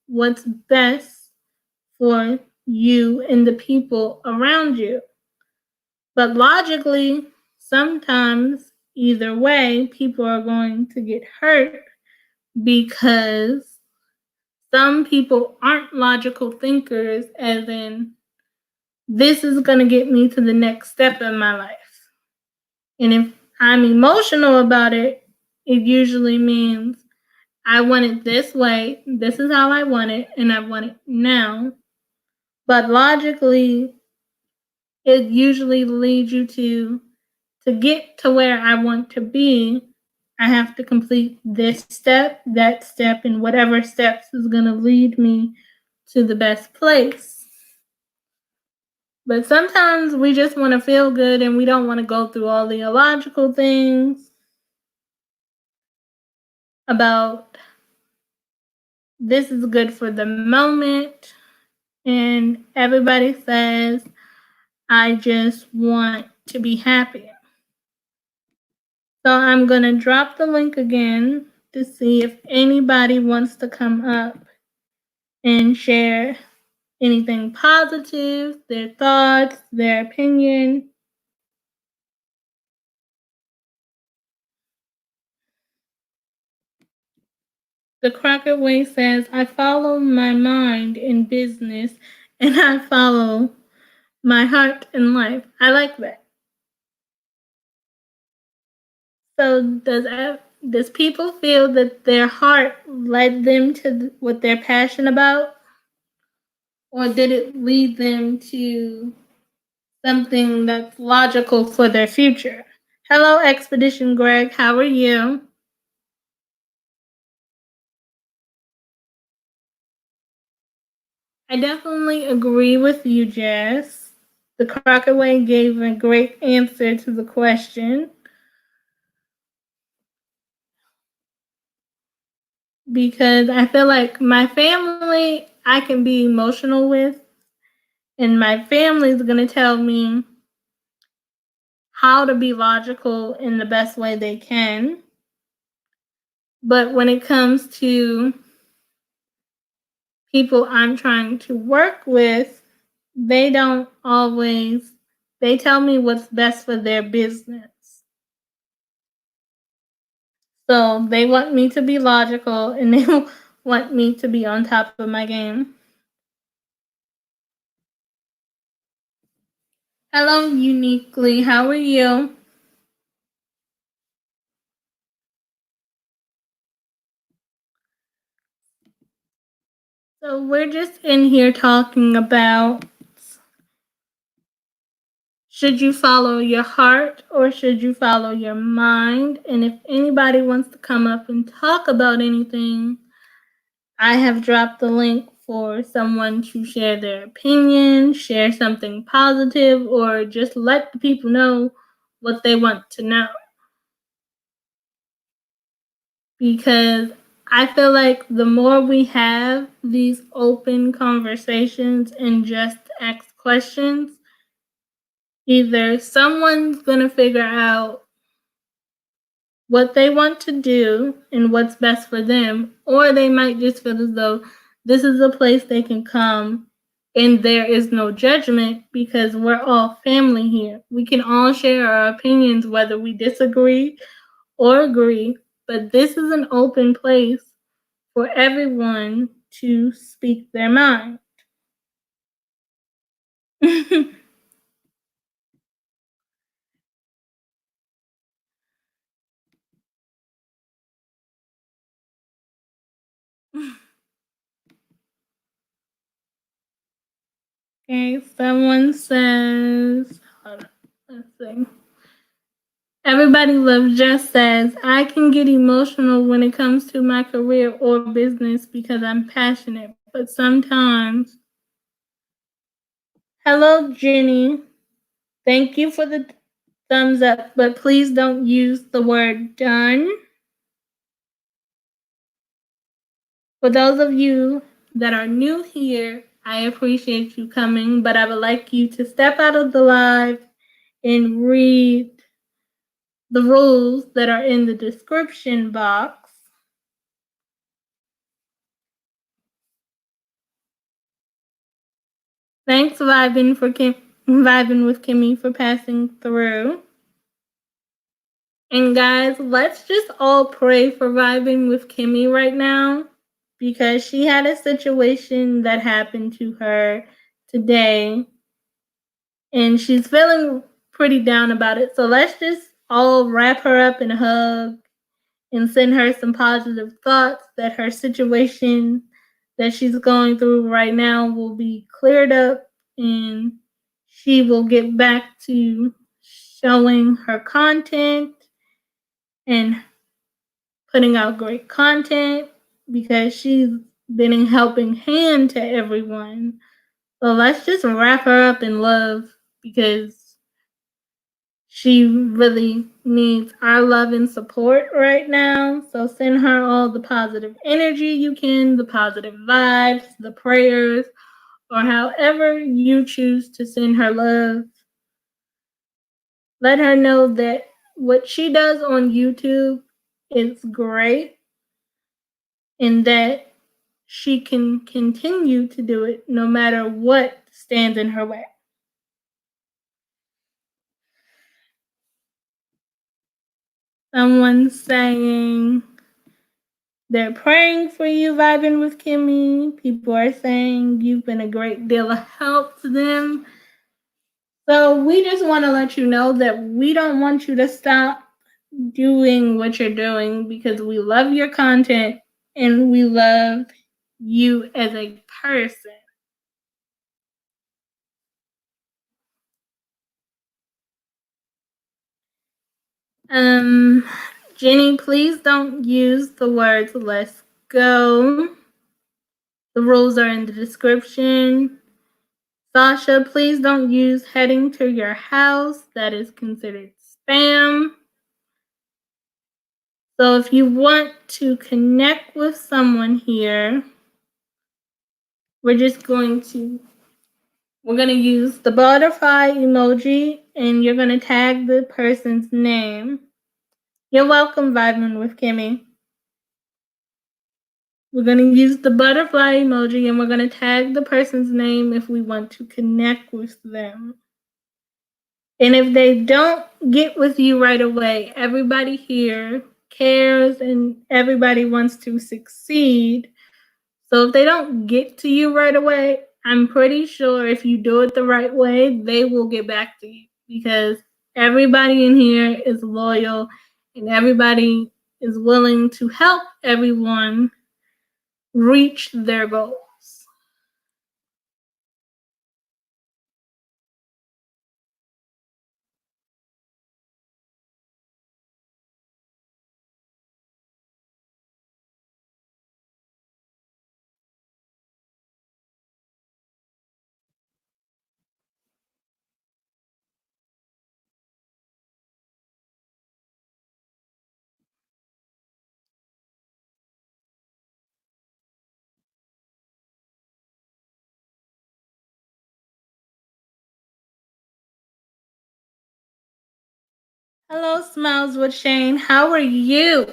what's best for you and the people around you. But logically, sometimes either way, people are going to get hurt because some people aren't logical thinkers, as in, this is going to get me to the next step in my life. And if I'm emotional about it, it usually means I want it this way, this is how I want it, and I want it now. But logically, it usually leads you to get to where I want to be, I have to complete this step, that step, and whatever steps is going to lead me to the best place. But sometimes we just want to feel good and we don't want to go through all the illogical things about this is good for the moment. And everybody says, I just want to be happy. So I'm going to drop the link again to see if anybody wants to come up and share anything positive, their thoughts, their opinion. The Crockett Way says, I follow my mind in business and I follow my heart in life. I like that. So does people feel that their heart led them to what they're passionate about? Or did it lead them to something that's logical for their future? Hello, Expedition Greg. How are you? I definitely agree with you, Jess. The Crockett Way gave a great answer to the question. Because I feel like my family, I can be emotional with, and my family is going to tell me how to be logical in the best way they can. But when it comes to people I'm trying to work with, they don't always, they tell me what's best for their business. So they want me to be logical and they want me to be on top of my game. Hello, Uniquely. How are you? So we're just in here talking about, should you follow your heart or should you follow your mind? And if anybody wants to come up and talk about anything, I have dropped the link for someone to share their opinion, share something positive, or just let the people know what they want to know. Because I feel like the more we have these open conversations and just ask questions, either someone's going to figure out what they want to do and what's best for them, or they might just feel as though this is a place they can come and there is no judgment because we're all family here. We can all share our opinions whether we disagree or agree, but this is an open place for everyone to speak their mind. Okay, someone says, hold on, let's see. Everybody loves Jess says, I can get emotional when it comes to my career or business because I'm passionate, but sometimes. Hello, Jenny. Thank you for the thumbs up, but please don't use the word done. For those of you that are new here, I appreciate you coming, but I would like you to step out of the live and read the rules that are in the description box. Thanks, Vibin with Kimmy for passing through. And guys, let's just all pray for Vibin with Kimmy right now because she had a situation that happened to her today and she's feeling pretty down about it. So let's just all wrap her up in a hug and send her some positive thoughts that her situation that she's going through right now will be cleared up and she will get back to showing her content and putting out great content because she's been a helping hand to everyone. So let's just wrap her up in love because she really needs our love and support right now. So send her all the positive energy you can, the positive vibes, the prayers, or however you choose to send her love. Let her know that what she does on YouTube is great and that she can continue to do it no matter what stands in her way. Someone's saying they're praying for you, vibing with Kimmy. People are saying you've been a great deal of help to them. So we just want to let you know that we don't want you to stop doing what you're doing because we love your content and we love you as a person. Jenny, please don't use the words let's go. The rules are in the description. Sasha, please don't use heading to your house. That is considered spam. So if you want to connect with someone here, we're going to use the butterfly emoji and you're going to tag the person's name. You're welcome, Vibing with Kimmy. We're going to use the butterfly emoji and we're going to tag the person's name if we want to connect with them. And if they don't get with you right away, everybody here cares and everybody wants to succeed. So if they don't get to you right away, I'm pretty sure if you do it the right way, they will get back to you because everybody in here is loyal and everybody is willing to help everyone reach their goals. Hello, Smiles with Shane. How are you?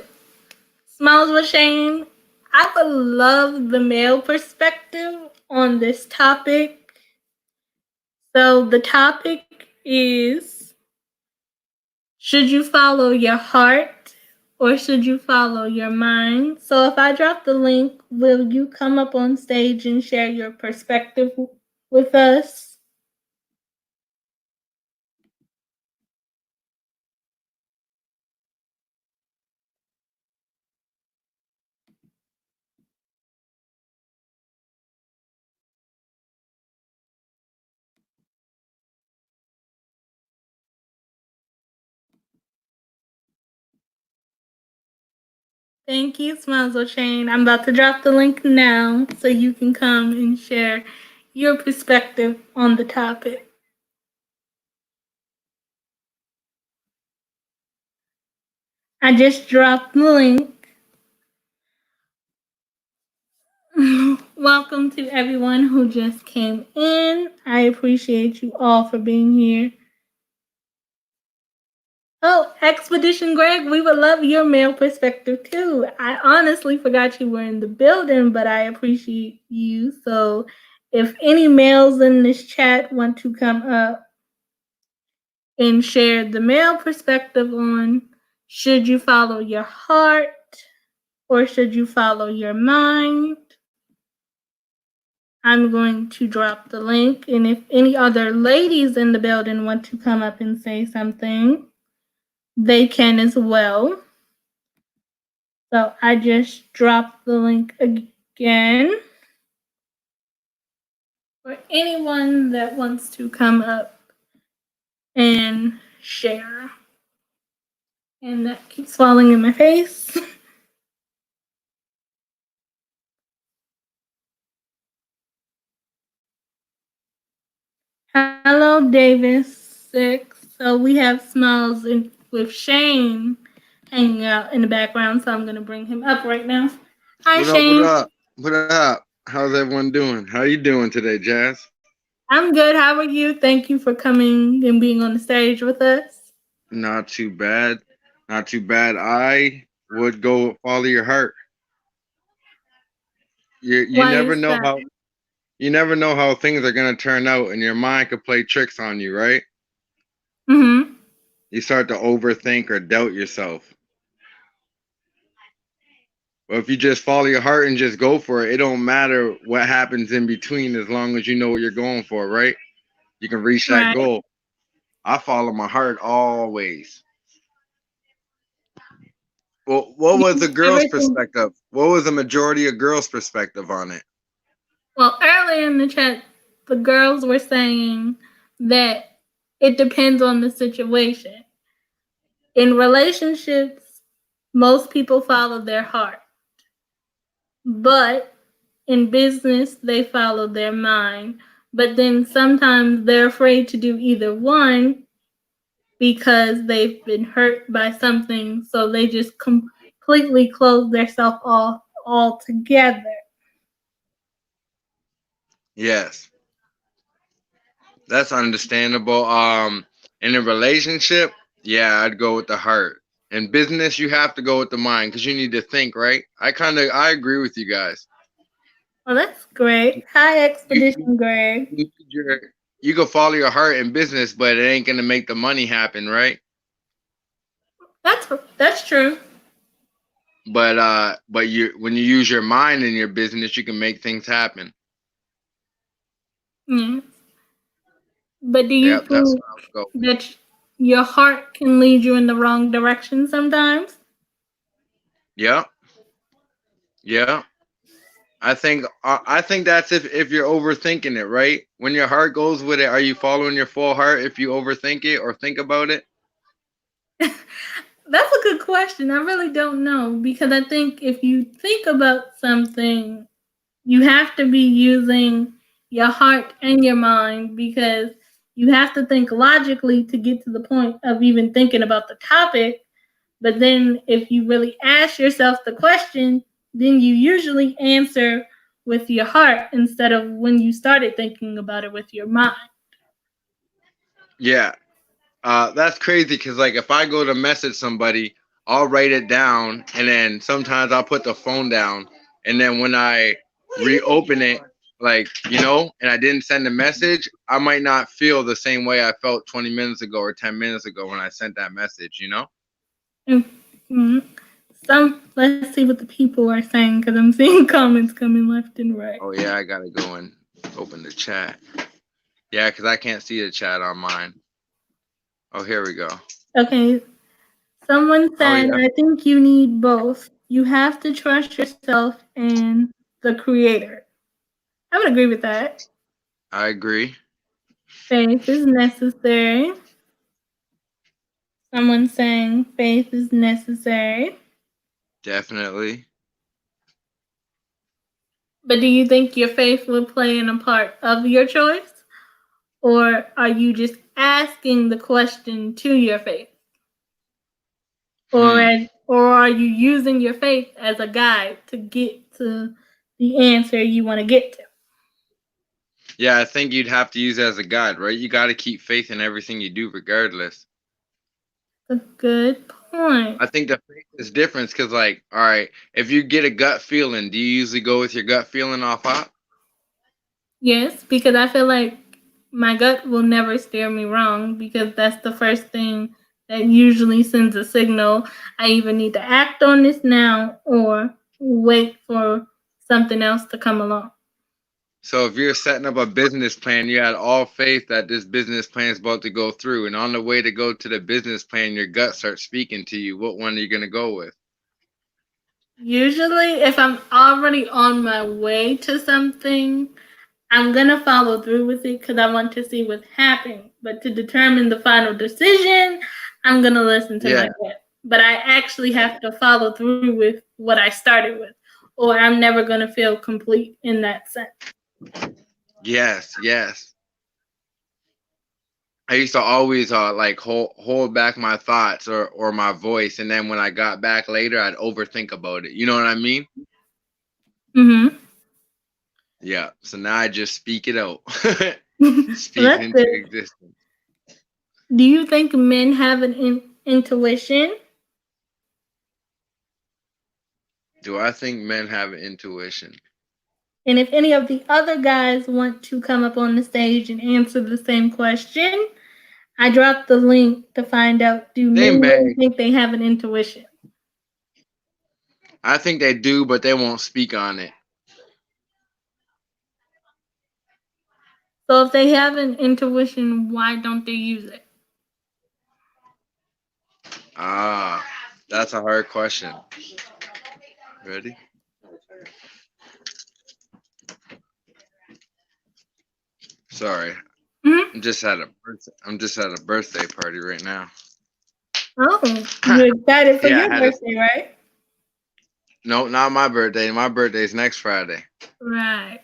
Smiles with Shane, I would love the male perspective on this topic. So the topic is, should you follow your heart or should you follow your mind? So if I drop the link, will you come up on stage and share your perspective with us? Thank you, Smiles O'Shane. I'm about to drop the link now so you can come and share your perspective on the topic. I just dropped the link. Welcome to everyone who just came in. I appreciate you all for being here. Oh, Expedition Greg, we would love your male perspective too. I honestly forgot you were in the building, but I appreciate you. So if any males in this chat want to come up and share the male perspective on should you follow your heart or should you follow your mind, I'm going to drop the link. And if any other ladies in the building want to come up and say something, they can as well. So I just dropped the link again for anyone that wants to come up and share. And that keeps falling in my face. Hello, Davis 6. So we have Smells with Shane hanging out in the background, so I'm gonna bring him up right now. Hi, What up? What Shane. up? What up? How's everyone doing? How you doing today, Jazz? I'm good. How are you? Thank you for coming and being on the stage with us. Not too bad. Not too bad. I would go follow your heart. You Why never is know that? how things are gonna turn out, and your mind could play tricks on you, right? Mm-hmm. You start to overthink or doubt yourself. But if you just follow your heart and just go for it, it don't matter what happens in between as long as you know what you're going for, right? You can reach that Right. goal. I follow my heart always. Well, what was the girl's Everything. perspective? What was the majority of girls' perspective on it? Well, earlier in the chat, the girls were saying that it depends on the situation. In relationships, most people follow their heart, but in business, they follow their mind. But then sometimes they're afraid to do either one because they've been hurt by something, so they just completely close themselves off altogether. Yes, that's understandable. In a relationship, yeah, I'd go with the heart. In business, you have to go with the mind because you need to think, right? I agree with you guys. Well, that's great. Hi, You, Expedition Greg. you, your, you can follow your heart in business, but it ain't gonna make the money happen, right? That's true. But you when you use your mind in your business, you can make things happen. Yeah. But do you Yep, that's think what I would go with. that your heart can lead you in the wrong direction sometimes? Yep, yep. I think that's if you're overthinking it, right? When your heart goes with it, are you following your full heart if you overthink it or think about it? That's a good question. I really don't know because I think if you think about something, you have to be using your heart and your mind because you have to think logically to get to the point of even thinking about the topic. But then if you really ask yourself the question, then you usually answer with your heart instead of when you started thinking about it with your mind. Yeah, that's crazy because like if I go to message somebody, I'll write it down and then sometimes I'll put the phone down and then when I reopen it, like and I didn't send a message, I might not feel the same way I felt 20 minutes ago or 10 minutes ago when I sent that message. Mhm. Let's see what the people are saying because I'm seeing comments coming left and right. Oh yeah, I gotta go and open the chat. Yeah, because I can't see the chat on mine. Oh, here we go. Okay, someone Oh said, yeah, I think you need both. You have to trust yourself and the creator. I would agree with that. I agree. Faith is necessary. Someone saying faith is necessary. Definitely. But do you think your faith will play in a part of your choice? Or are you just asking the question to your faith? Or, Hmm. or are you using your faith as a guide to get to the answer you want to get to? Yeah, I think you'd have to use it as a guide, right? You got to keep faith in everything you do, regardless. A good point. I think the faith is different because, like, all right, if you get a gut feeling, do you usually go with your gut feeling off op? Yes, because I feel like my gut will never steer me wrong because that's the first thing that usually sends a signal. I either need to act on this now or wait for something else to come along. So if you're setting up a business plan, you had all faith that this business plan is about to go through, and on the way to go to the business plan, your gut starts speaking to you. What one are you gonna go with? Usually, if I'm already on my way to something, I'm gonna follow through with it because I want to see what's happening. But to determine the final decision, I'm gonna listen to my Yeah. gut. But I actually have to follow through with what I started with, or I'm never gonna feel complete in that sense. Yes. Yes. I used to always like hold back my thoughts or my voice, and then when I got back later, I'd overthink about it. You know what I mean? Mm-hmm. Yeah. So now I just speak it out, Well, speak it that's into good. existence. Do you think men have an intuition? Do I think men have intuition? And if any of the other guys want to come up on the stage and answer the same question, I dropped the link to find out, do Same men really bag. think they have an intuition? I think they do, but they won't speak on it. So if they have an intuition, why don't they use it? Ah, that's a hard question. Ready? Sorry, Mm-hmm. I'm just at a birthday party right now. Oh, you're excited for Yeah, your I had a birthday, right? no, not my birthday. My birthday's next Friday. Right.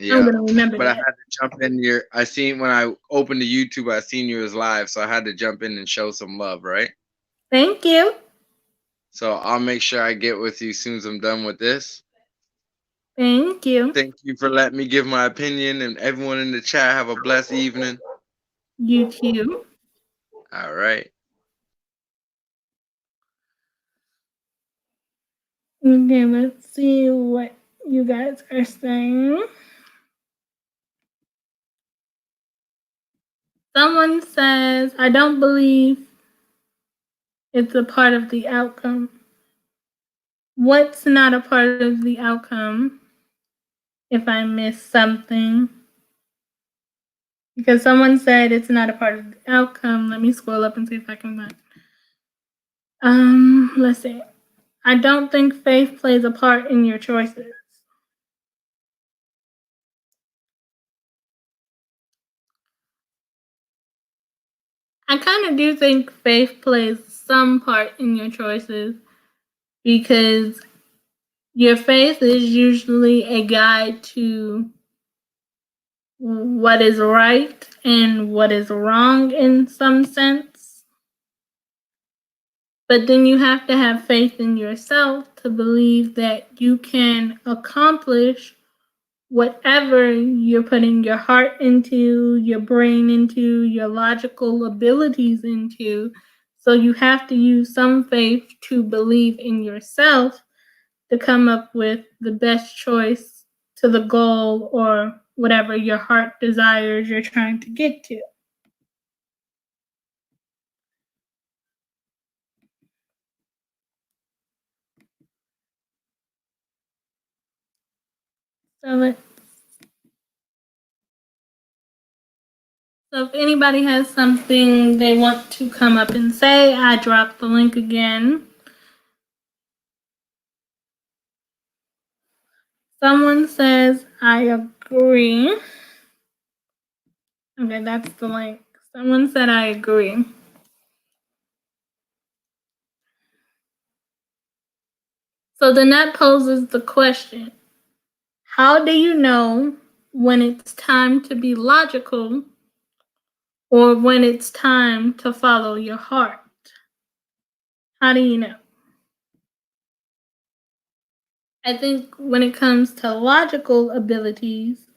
I'm Yeah, gonna remember but I that. had to jump in your. I seen when I opened the YouTube, I seen you was live, so I had to jump in and show some love, right? Thank you. So I'll make sure I get with you as soon as I'm done with this. Thank you. Thank you for letting me give my opinion, and everyone in the chat have a blessed evening. You too. All right. Okay, let's see what you guys are saying. Someone says, I don't believe it's a part of the outcome. What's not a part of the outcome if I miss something? Because someone said it's not a part of the outcome. Let me scroll up and see if I can find. Let's see. I don't think faith plays a part in your choices. I kind of do think faith plays some part in your choices because your faith is usually a guide to what is right and what is wrong in some sense. But then you have to have faith in yourself to believe that you can accomplish whatever you're putting your heart into, your brain into, your logical abilities into. So you have to use some faith to believe in yourself to come up with the best choice to the goal or whatever your heart desires you're trying to get to. So if anybody has something they want to come up and say, I dropped the link again. Someone says, I agree. Okay, that's the link. Someone said, I agree. So then that poses the question, how do you know when it's time to be logical or when it's time to follow your heart? How do you know? I think when it comes to logical abilities,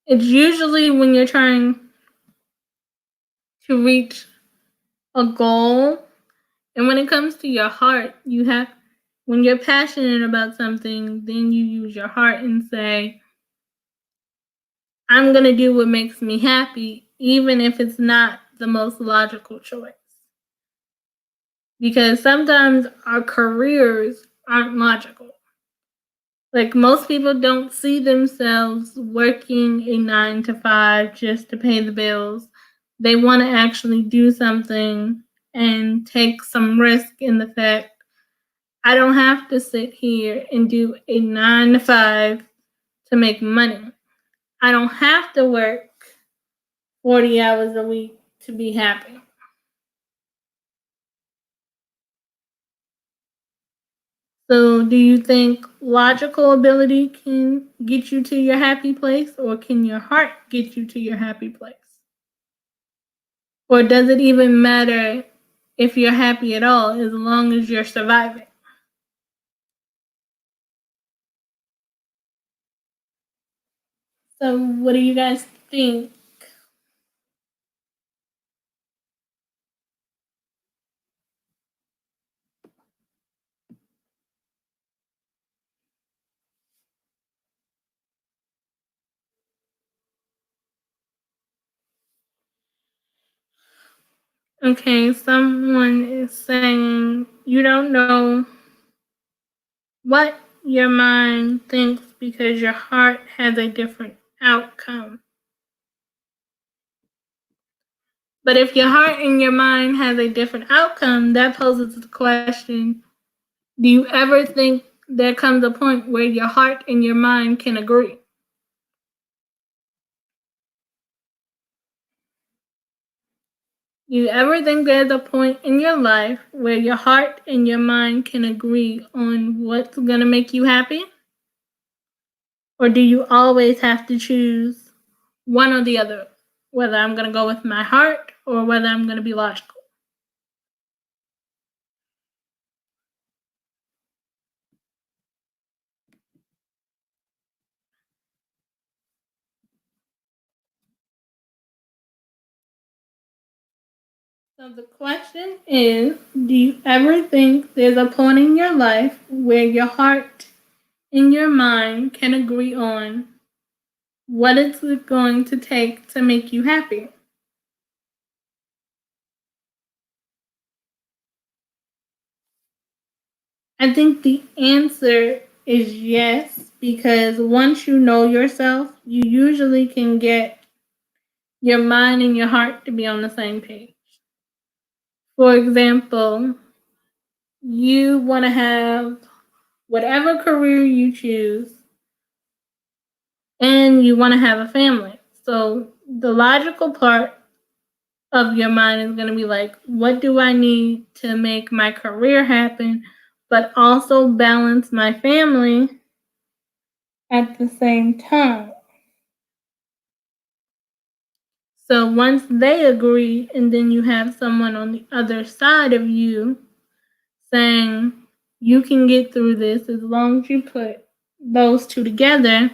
it's usually when you're trying to reach a goal. And when it comes to your heart, when you're passionate about something, then you use your heart and say, I'm going to do what makes me happy, even if it's not the most logical choice. Because sometimes our careers aren't logical. Like most people don't see themselves working a 9 to 5 just to pay the bills. They want to actually do something and take some risk in the fact I don't have to sit here and do a 9 to 5 to make money. I don't have to work 40 hours a week to be happy. So, do you think logical ability can get you to your happy place, or can your heart get you to your happy place? Or does it even matter if you're happy at all as long as you're surviving? So what do you guys think? Okay, someone is saying you don't know what your mind thinks because your heart has a different outcome. But if your heart and your mind has a different outcome, that poses the question, do you ever think there comes a point where your heart and your mind can agree? Do you ever think there's a point in your life where your heart and your mind can agree on what's going to make you happy? Or do you always have to choose one or the other, whether I'm going to go with my heart or whether I'm going to be logical? So the question is, do you ever think there's a point in your life where your heart and your mind can agree on what it's going to take to make you happy? I think the answer is yes, because once you know yourself, you usually can get your mind and your heart to be on the same page. For example, you want to have whatever career you choose and you want to have a family. So the logical part of your mind is going to be like, what do I need to make my career happen, but also balance my family at the same time? So once they agree, and then you have someone on the other side of you saying, you can get through this as long as you put those two together,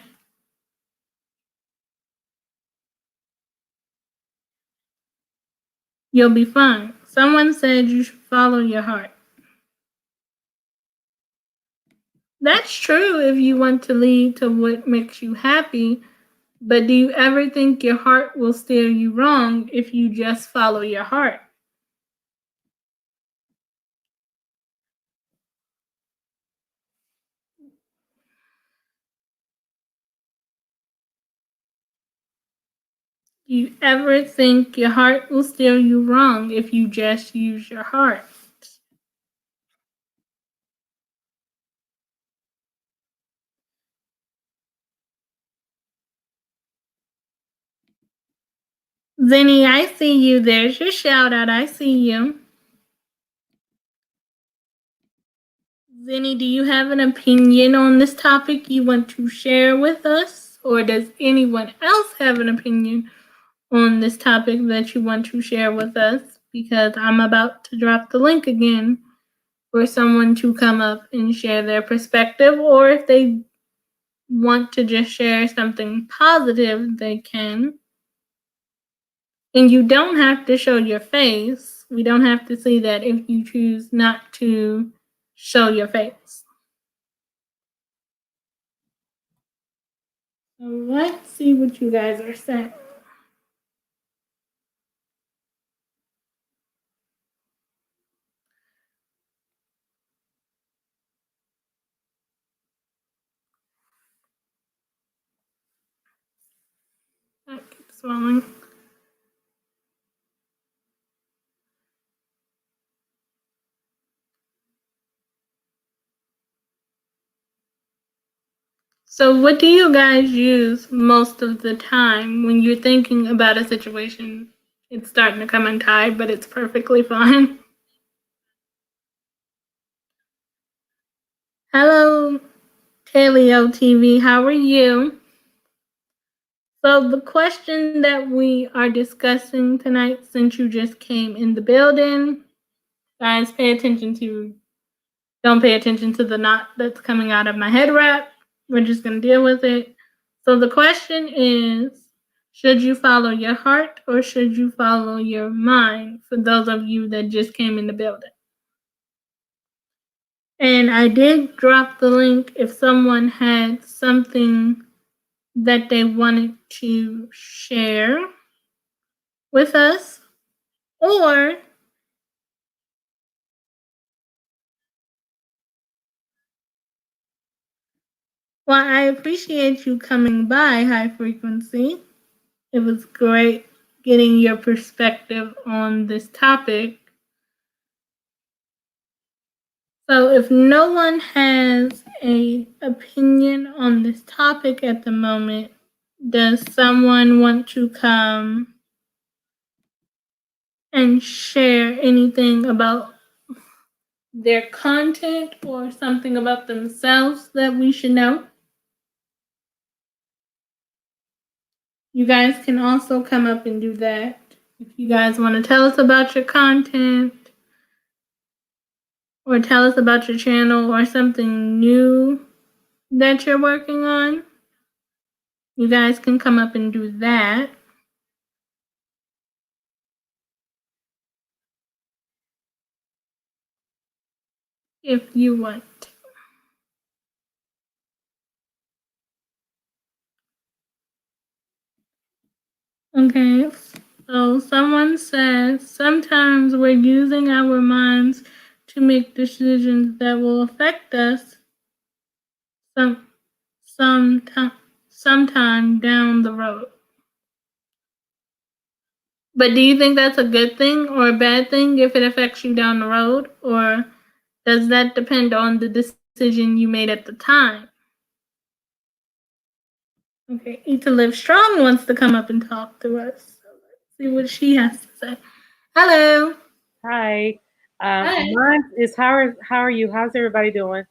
you'll be fine. Someone said you should follow your heart. That's true if you want to lead to what makes you happy, but do you ever think your heart will steer you wrong if you just follow your heart? Do you ever think your heart will steer you wrong if you just use your heart? Zenny, I see you. There's your shout out. I see you. Zenny, do you have an opinion on this topic you want to share with us? Or does anyone else have an opinion on this topic that you want to share with us? Because I'm about to drop the link again for someone to come up and share their perspective, or if they want to just share something positive, they can. And you don't have to show your face. We don't have to see that if you choose not to show your face. So let's see what you guys are saying. That keeps swelling. So what do you guys use most of the time when you're thinking about a situation? It's starting to come untied, but it's perfectly fine. Hello, Taleo TV. How are you? So the question that we are discussing tonight, since you just came in the building, guys, don't pay attention to the knot that's coming out of my head wrap. We're just going to deal with it. So the question is, should you follow your heart or should you follow your mind, for those of you that just came in the building? And I did drop the link if someone had something that they wanted to share with us, or well, I appreciate you coming by, High Frequency. It was great getting your perspective on this topic. So if no one has an opinion on this topic at the moment, does someone want to come and share anything about their content or something about themselves that we should know? You guys can also come up and do that. If you guys want to tell us about your content or tell us about your channel or something new that you're working on, you guys can come up and do that. If you want. Okay, so someone says sometimes we're using our minds to make decisions that will affect us sometime down the road. But do you think that's a good thing or a bad thing if it affects you down the road? Or does that depend on the decision you made at the time? Okay, Eat to Live Strong wants to come up and talk to us. So let's see what she has to say. Hello. Hi. Hi. Mine is how are you? How's everybody doing?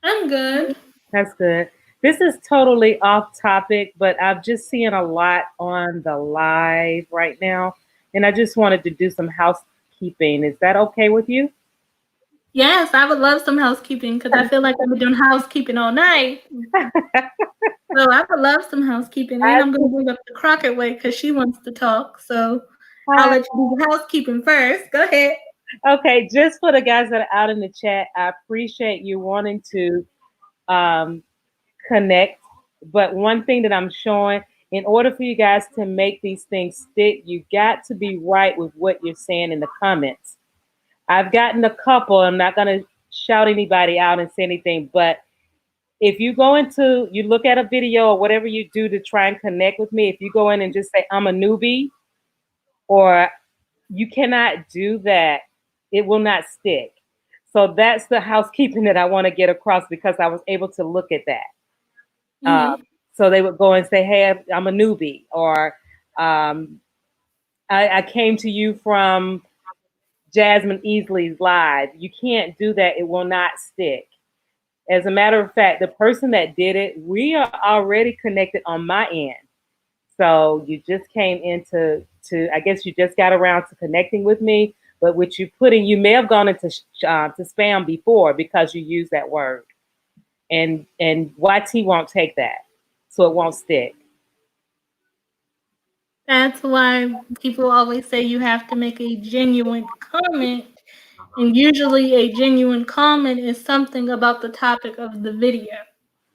I'm good. That's good. This is totally off topic, but I've just seen a lot on the live right now, and I just wanted to do some housekeeping. Is that okay with you? Yes, I would love some housekeeping because I feel like I've been doing housekeeping all night. So I would love some housekeeping, and I'm going to bring up the Crockett way because she wants to talk. So I'll let you do the housekeeping first. Go ahead. Okay, just for the guys that are out in the chat, I appreciate you wanting to connect. But one thing that I'm showing, in order for you guys to make these things stick, you got to be right with what you're saying in the comments. I've gotten a couple. I'm not going to shout anybody out and say anything, but if you look at a video or whatever you do to try and connect with me, if you go in and just say, I'm a newbie, or you cannot do that, it will not stick. So that's the housekeeping that I want to get across, because I was able to look at that. So they would go and say, hey, I'm a newbie, or I came to you from Jasmine Easley's live. You can't do that. It will not stick. As a matter of fact, the person that did it, we are already connected on my end. So you just came into, I guess you just got around to connecting with me, but what you put in, you may have gone into to spam before because you used that word. And YT won't take that. So it won't stick. That's why people always say you have to make a genuine comment. And usually a genuine comment is something about the topic of the video.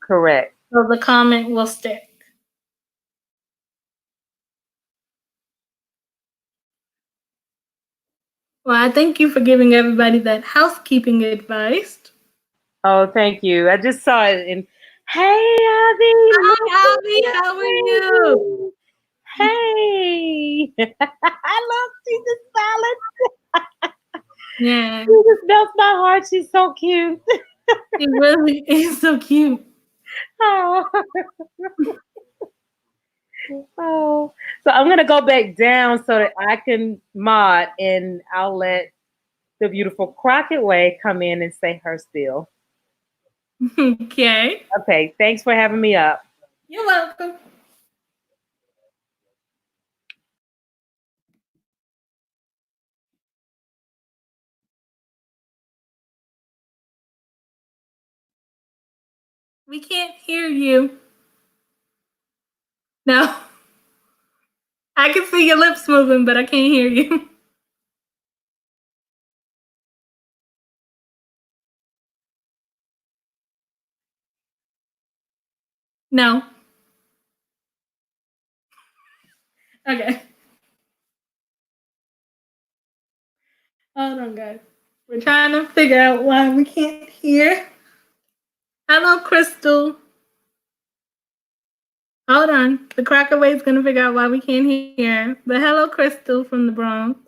Correct. So the comment will stick. Well, I thank you for giving everybody that housekeeping advice. Oh, thank you. I just saw it. And hey, Abby. Hi, Abby. How are you? Hey. I love Jesus Salad. Yeah. She just melts my heart. She's so cute. She really is so cute. Oh. Oh. So I'm going to go back down so that I can mod, and I'll let the beautiful Crockett Way come in and say her spiel. Okay. Okay. Thanks for having me up. You're welcome. We can't hear you. No. I can see your lips moving, but I can't hear you. No. Okay. Hold on, guys. We're trying to figure out why we can't hear. Hello, Crystal. Hold on. The Crackerway's going to figure out why we can't hear. But hello, Crystal from the Bronx.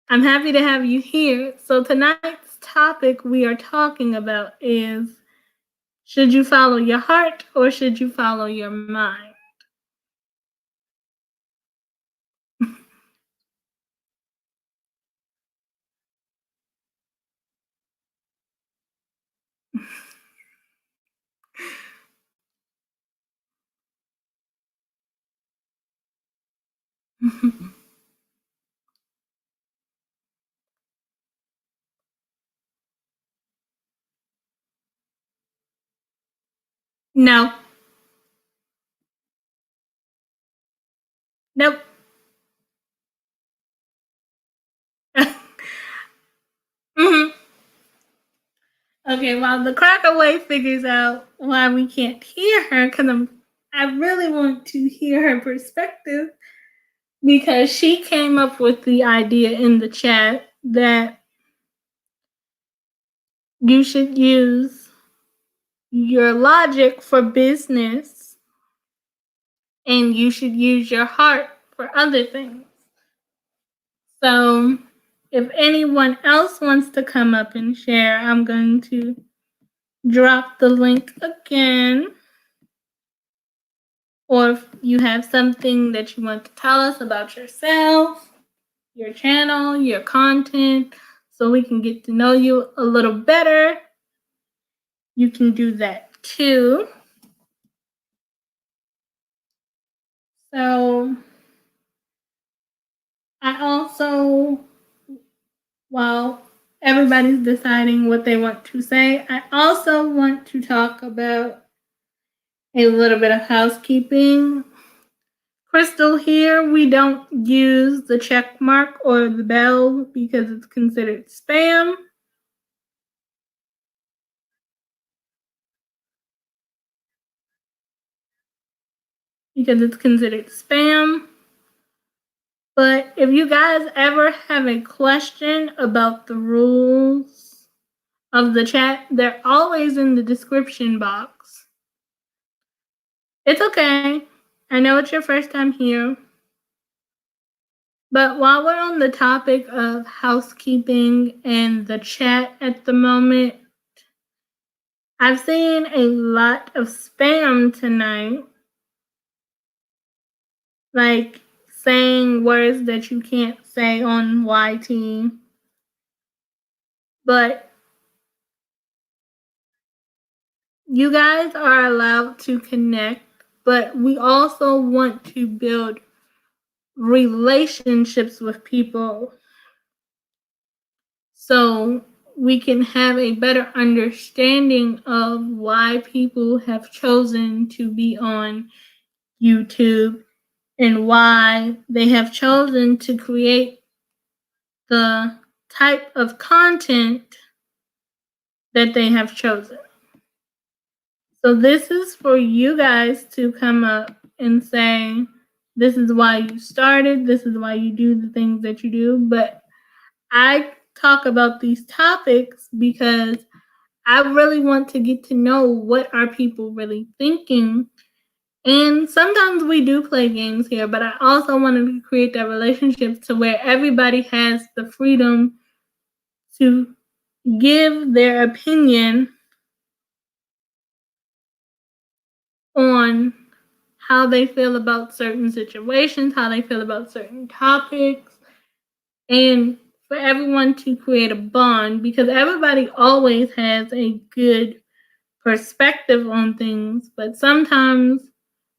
I'm happy to have you here. So tonight's topic we are talking about is, should you follow your heart or should you follow your mind? No. Nope. hmm Okay, while the Crackaway figures out why we can't hear her, because I really want to hear her perspective, because she came up with the idea in the chat that you should use your logic for business and you should use your heart for other things. So if anyone else wants to come up and share, I'm going to drop the link again. Or if you have something that you want to tell us about yourself, your channel, your content, so we can get to know you a little better, you can do that too. So I also, while everybody's deciding what they want to say, I also want to talk about a little bit of housekeeping. Crystal, here we don't use the check mark or the bell because it's considered spam. But if you guys ever have a question about the rules of the chat, they're always in the description box. It's okay. I know it's your first time here. But while we're on the topic of housekeeping and the chat at the moment, I've seen a lot of spam tonight. Like saying words that you can't say on YT. But you guys are allowed to connect, but we also want to build relationships with people so we can have a better understanding of why people have chosen to be on YouTube and why they have chosen to create the type of content that they have chosen. So this is for you guys to come up and say, this is why you started, this is why you do the things that you do. But I talk about these topics because I really want to get to know what are people really thinking. And sometimes we do play games here, but I also wanted to create that relationship to where everybody has the freedom to give their opinion on how they feel about certain situations, how they feel about certain topics, and for everyone to create a bond, because everybody always has a good perspective on things, but sometimes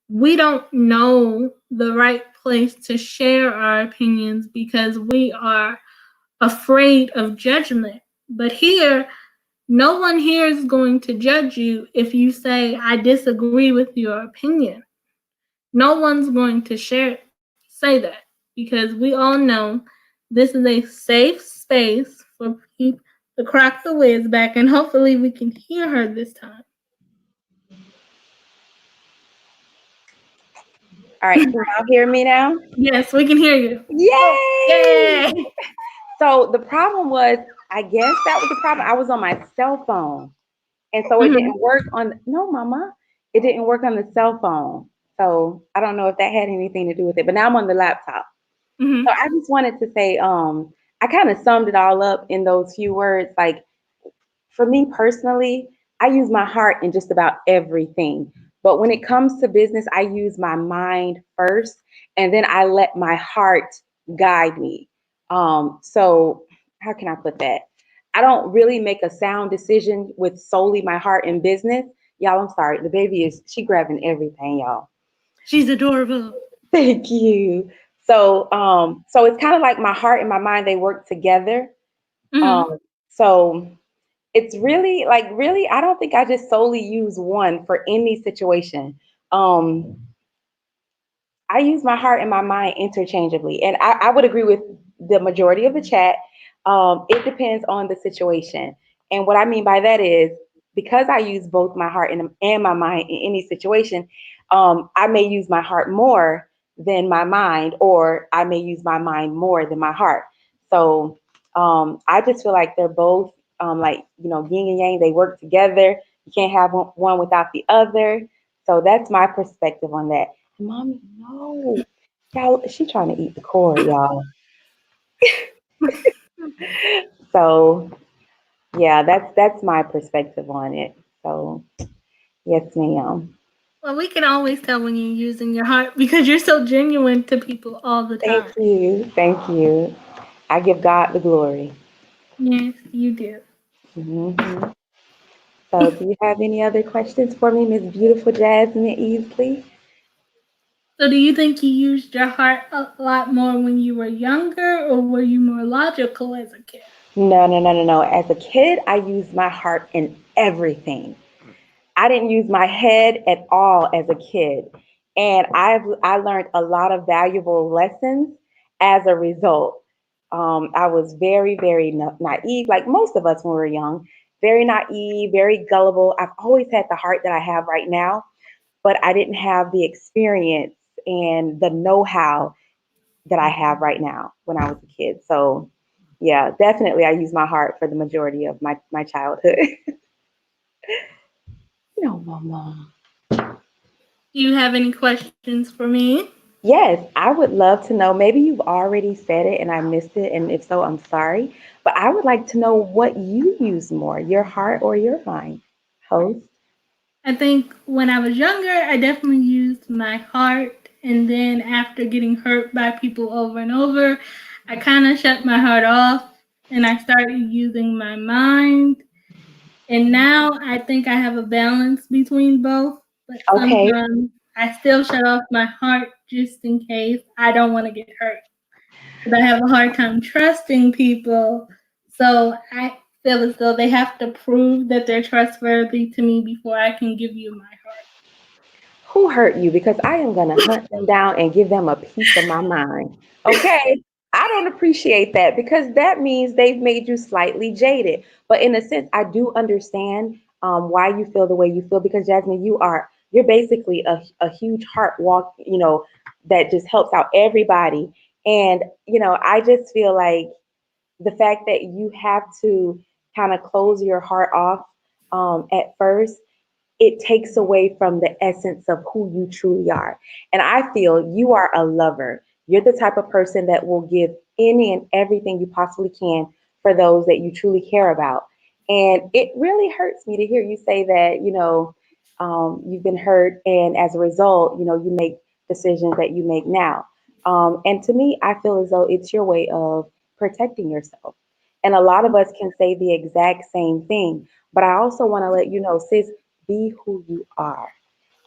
we don't know the right place to share our opinions because we are afraid of judgment. But here, No one here is going to judge you if you say, I disagree with your opinion. No one's going to say that because we all know this is a safe space for people to crack the whiz back, and hopefully we can hear her this time. All right, can y'all hear me now? Yes, we can hear you. Yay! Yay! So the problem was, I guess that was the problem. I was on my cell phone. And so it didn't work on, no, mama, it didn't work on the cell phone. So I don't know if that had anything to do with it, but now I'm on the laptop. So I just wanted to say, I kind of summed it all up in those few words. Like, for me personally, I use my heart in just about everything. But when it comes to business, I use my mind first, and then I let my heart guide me. So how can I put that? I don't really make a sound decision with solely my heart in business. Y'all, I'm sorry. The baby she grabbing everything, y'all. She's adorable. Thank you. So so it's kind of like my heart and my mind, they work together. So it's really like, really, I don't think I just solely use one for any situation. I use my heart and my mind interchangeably. And I would agree with the majority of the chat. It depends on the situation. And what I mean by that is, because I use both my heart and my mind in any situation, I may use my heart more than my mind, or I may use my mind more than my heart. So I just feel like they're both like, you know, yin and yang, they work together. You can't have one without the other. So that's my perspective on that. Mommy, no. Y'all, she trying to eat the cord, y'all. So yeah, that's my perspective on it. So yes, ma'am. Well, we can always tell when you're using your heart because you're so genuine to people all the time. Thank you. Thank you. I give God the glory. Yes, you do. hmm So do you have any other questions for me, Miss Beautiful Jasmine Easley? So, do you think you used your heart a lot more when you were younger, or were you more logical as a kid? No, no, no, no, no. As a kid, I used my heart in everything. I didn't use my head at all as a kid. And I learned a lot of valuable lessons as a result. I was very, very naive, like most of us when we were young, very naive, very gullible. I've always had the heart that I have right now, but I didn't have the experience and the know-how that I have right now when I was a kid. So yeah, definitely I use my heart for the majority of my childhood. No, mama. Do you have any questions for me? Yes, I would love to know. Maybe you've already said it and I missed it, and if so, I'm sorry. But I would like to know what you use more, your heart or your mind, host. I think when I was younger, I definitely used my heart. And then after getting hurt by people over and over, I kind of shut my heart off and I started using my mind. And now I think I have a balance between both, but Okay. sometimes I still shut off my heart just in case I don't want to get hurt. But I have a hard time trusting people. So I feel as though they have to prove that they're trustworthy to me before I can give you my heart. Who hurt you? Because I am going to hunt them down and give them a piece of my mind. Okay. I don't appreciate that because that means they've made you slightly jaded. But in a sense, I do understand why you feel the way you feel, because Jasmine, you're basically a huge heart walk, you know, that just helps out everybody. And, you know, I just feel like the fact that you have to kind of close your heart off at first, it takes away from the essence of who you truly are. And I feel you are a lover. You're the type of person that will give any and everything you possibly can for those that you truly care about. And it really hurts me to hear you say that, you know, you've been hurt, and as a result, you know, you make decisions that you make now. And to me, I feel as though it's your way of protecting yourself. And a lot of us can say the exact same thing. But I also want to let you know, sis, be who you are.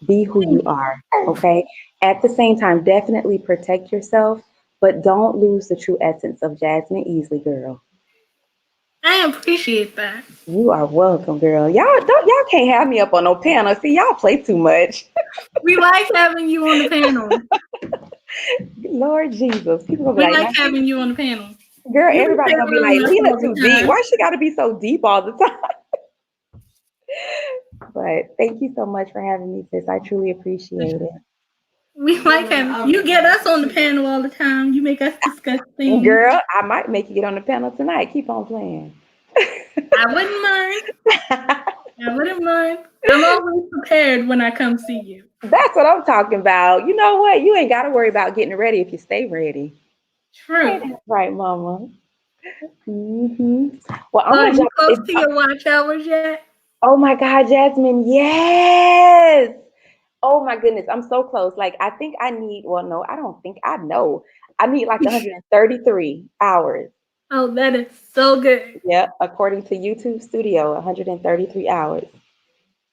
Be who you are. Okay. At the same time, definitely protect yourself, but don't lose the true essence of Jasmine Easley, girl. I appreciate that. You are welcome, girl. Y'all can't have me up on no panel. See, y'all play too much. We like having you on the panel. Lord Jesus. People gonna be We like, like now, having you on the panel. girl, You everybody play gonna be around like, us Lena all too the deep. time. Why she gotta be so deep all the time? But thank you so much for having me, sis. I truly appreciate it. We like having you get us on the panel all the time. You make us discuss things. Girl, I might make you get on the panel tonight. Keep on playing. I wouldn't mind. I wouldn't mind. I'm always prepared when I come see you. That's what I'm talking about. You know what? You ain't got to worry about getting ready if you stay ready. True. Ain't that right, Mama? Mm-hmm. Well, I'm So are gonna you jump. close to your watch hours yet? Oh my God, Jasmine, yes. Oh my goodness, I'm so close. Like I think I need. Well, no, I don't think I know. I need like 133 hours. Oh, that is so good. Yeah, according to YouTube Studio, 133 hours.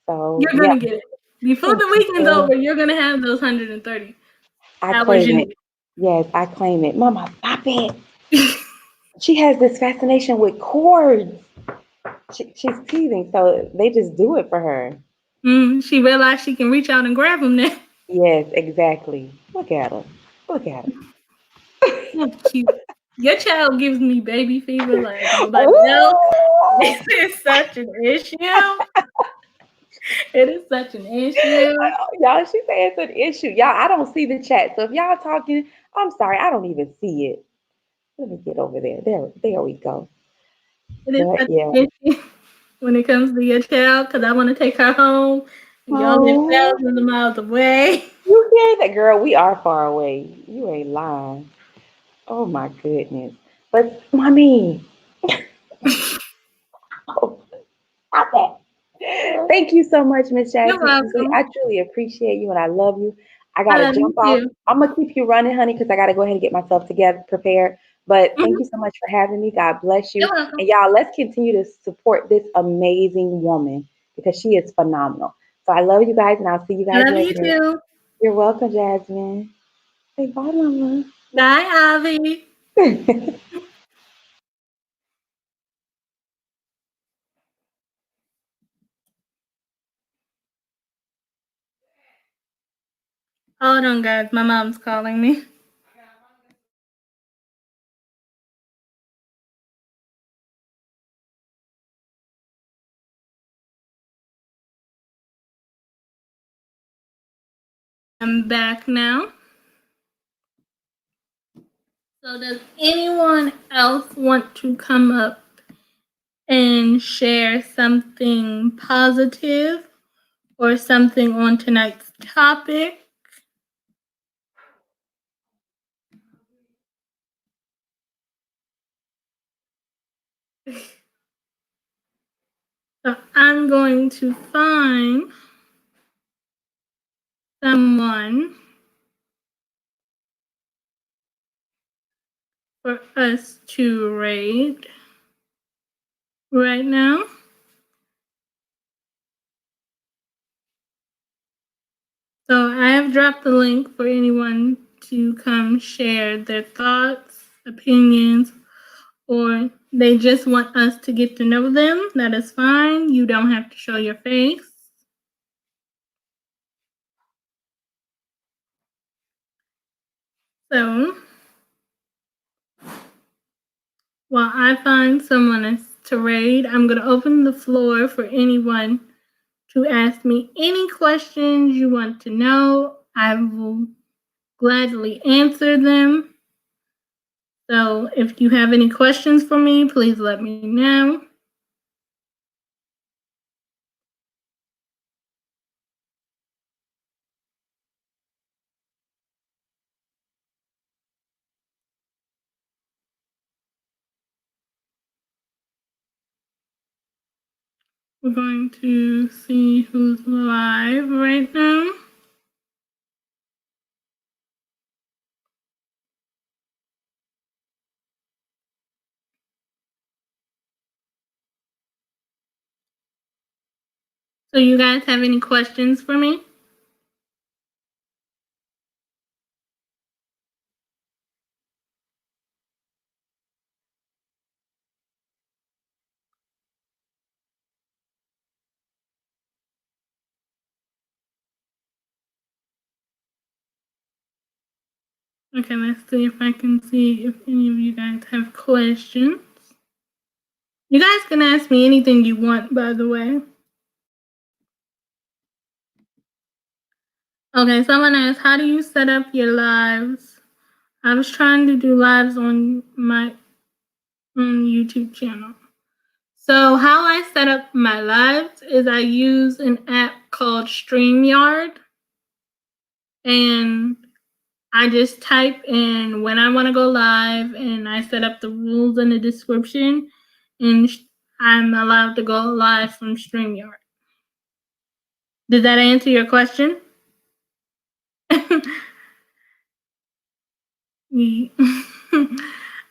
So You're yeah, gonna get it. Before thank the you, weekend's girl. over, you're gonna have those 130 I hours claim you it. Yes, I claim it. Mama, stop it. She has this fascination with cords. She's teething, so they just do it for her. She realized she can reach out and grab them now. Yes, exactly. Look at her. Look at her. So cute. Your child gives me baby fever like nobody else. Ooh! This is such an issue. It is such an issue. Y'all, she said it's an issue. Y'all, I don't see the chat. So if y'all talking, I'm sorry, I don't even see it. Let me get over there. There we go. It is But such yeah. an issue when it comes to your child because I want to take her home. And y'all live Oh, thousands of miles away. you hear that, girl? We are far away. You ain't lying. Oh my goodness. But mommy, oh, stop that. Thank you so much, Miss You're Jasmine Easley. welcome. I truly appreciate you and I love you. I I gotta love you jump off. too. I'm gonna keep you running, honey, because I gotta go ahead and get myself together, prepared. But Mhm. thank you so much for having me. God bless you. You're welcome. And y'all, let's continue to support this amazing woman because she is phenomenal. So I love you guys, and I'll see you I guys love you later. too. You're welcome, Jasmine. Say bye, Mama. Bye, Avi. Hold on, guys. My mom's calling me. I'm back now. So, does anyone else want to come up and share something positive or something on tonight's topic? So, I'm going to find someone for us to rate right now. So I have dropped the link for anyone to come share their thoughts, opinions, or they just want us to get to know them. That is fine. You don't have to show your face. So while I find someone to raid, I'm going to open the floor for anyone to ask me any questions you want to know. I will gladly answer them. So if you have any questions for me, please let me know. We're going to see who's live right now. So you guys have any questions for me? Okay, let's see if I can see if any of you guys have questions. You guys can ask me anything you want, by the way. Okay, someone asked, how do you set up your lives? I was trying to do lives on my YouTube channel. So how I set up my lives is I use an app called StreamYard. And I just type in when I want to go live, and I set up the rules in the description, and I'm allowed to go live from StreamYard. Did that answer your question?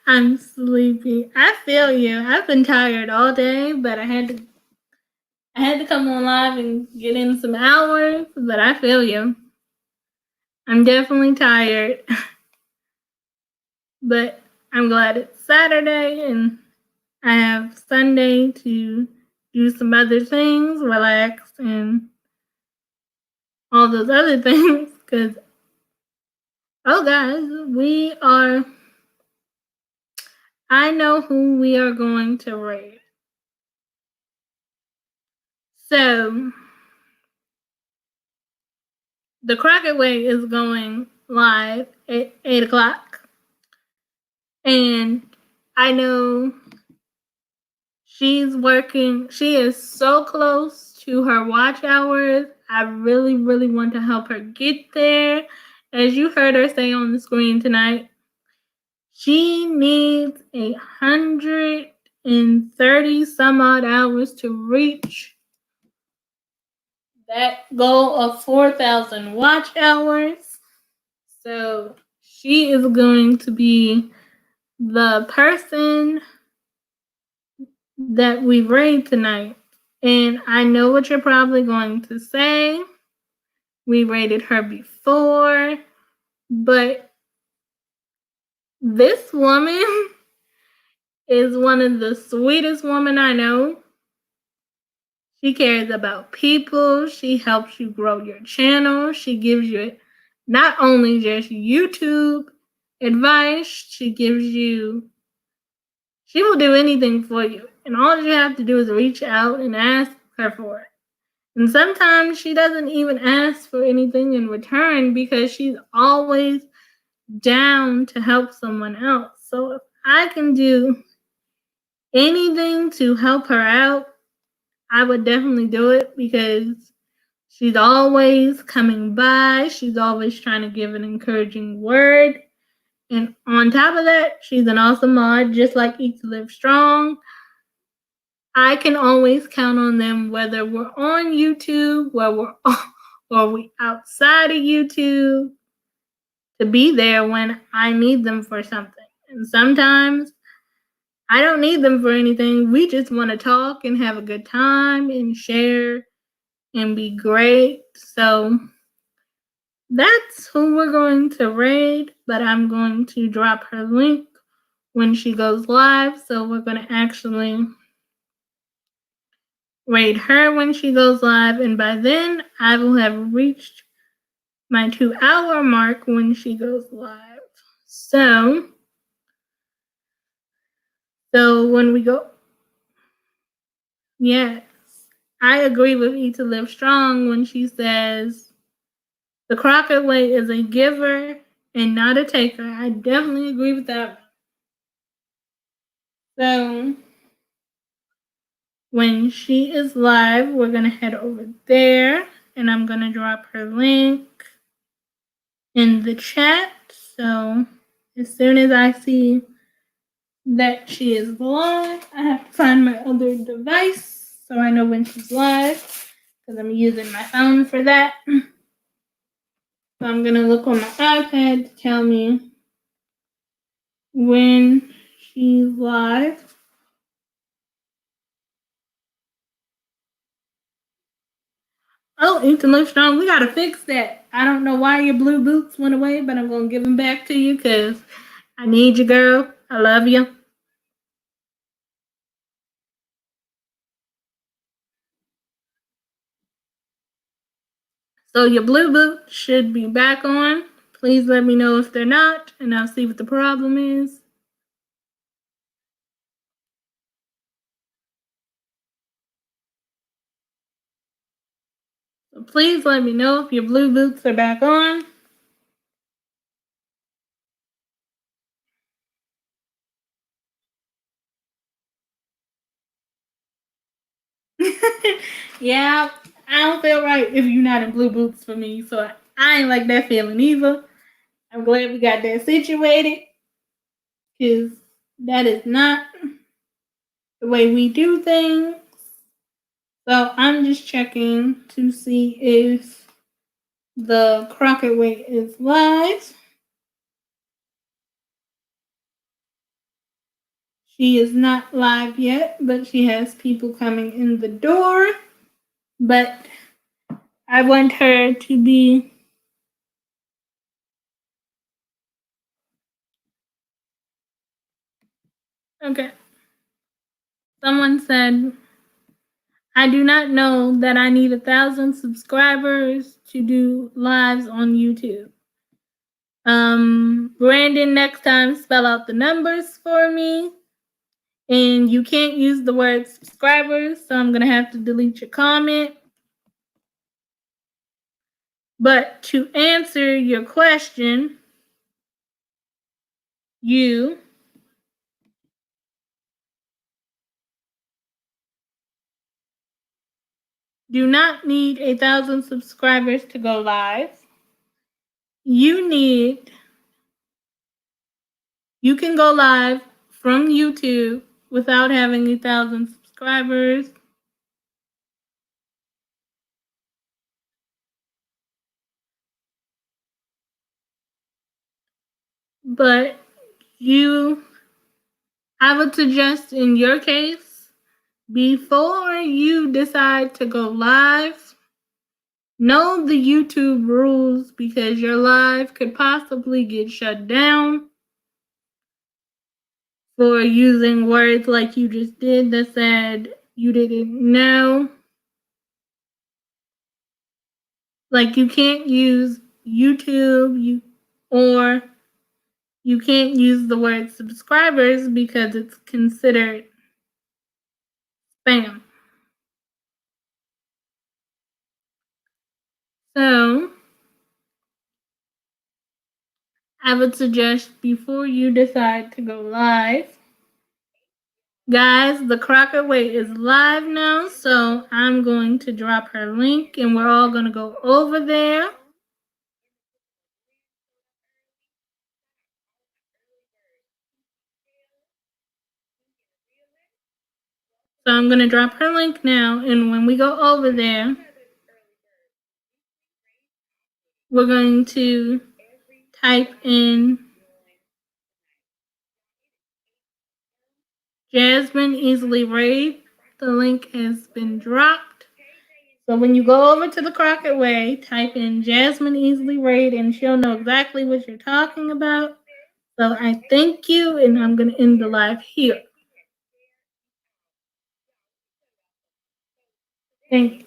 I'm sleepy. I feel you. I've been tired all day, but I had to come on live and get in some hours, but I feel you. I'm definitely tired. But I'm glad it's Saturday and I have Sunday to do some other things, relax, and all those other things. Because, oh, guys, I know who we are going to raid. So, the Crockett Way is going live at 8 o'clock. And I know she's working, she is so close to her watch hours. I really, really want to help her get there. As you heard her say on the screen tonight, she needs 130 some odd hours to reach that goal of 4,000 watch hours. So she is going to be the person that we raid tonight. And I know what you're probably going to say. We raided her before, but this woman is one of the sweetest women I know. She cares about people. She helps you grow your channel. She gives you not only just YouTube advice, she will do anything for you. And all you have to do is reach out and ask her for it. And sometimes she doesn't even ask for anything in return because she's always down to help someone else. So if I can do anything to help her out, I would definitely do it because she's always coming by. She's always trying to give an encouraging word. And on top of that, she's an awesome mod, just like Eat to Live Strong. I can always count on them, whether we're on YouTube, or we outside of YouTube, to be there when I need them for something. And sometimes I don't need them for anything. We just want to talk and have a good time and share and be great. So that's who we're going to raid, but I'm going to drop her link when she goes live. So we're going to actually raid her when she goes live, and by then I will have reached my 2-hour mark when she goes live. So when we go, yes, I agree with Eat to Live Strong when she says the Crockett Way is a giver and not a taker. I definitely agree with that. So when she is live, we're going to head over there, and I'm going to drop her link in the chat. So as soon as I see that she is live, I have to find my other device so I know when she's live because I'm using my phone for that. So I'm going to look on my iPad to tell me when she's live. Oh, Ethan looks strong. We got to fix that. I don't know why your blue boots went away, but I'm going to give them back to you because I need you, girl. I love you. So your blue boot should be back on. Please let me know if they're not, and I'll see what the problem is. So please let me know if your blue boots are back on. Yeah, I don't feel right if you're not in blue boots for me, so I ain't like that feeling either. I'm glad we got that situated, because that is not the way we do things. So I'm just checking to see if the Crockett Way is live. She is not live yet, but she has people coming in the door. But I want her to be okay. Someone said, I do not know that I need 1,000 subscribers to do lives on YouTube. Brandon, next time spell out the numbers for me. And you can't use the word subscribers, so I'm gonna have to delete your comment. But to answer your question, you do not need 1,000 subscribers to go live. You can go live from YouTube without having 1,000 subscribers. But I would suggest in your case, before you decide to go live, know the YouTube rules, because your live could possibly get shut down for using words like you just did that said you didn't know. Like, you can't use YouTube or you can't use the word subscribers because it's considered spam. So I would suggest before you decide to go live, guys, the Crockett Way is live now, so I'm going to drop her link and we're all going to go over there. So I'm going to drop her link now, and when we go over there, we're going to type in Jasmine Easley Raid. The link has been dropped. So when you go over to the Crockett Way, type in Jasmine Easley Raid, and she'll know exactly what you're talking about. So I thank you, and I'm going to end the live here. Thank you.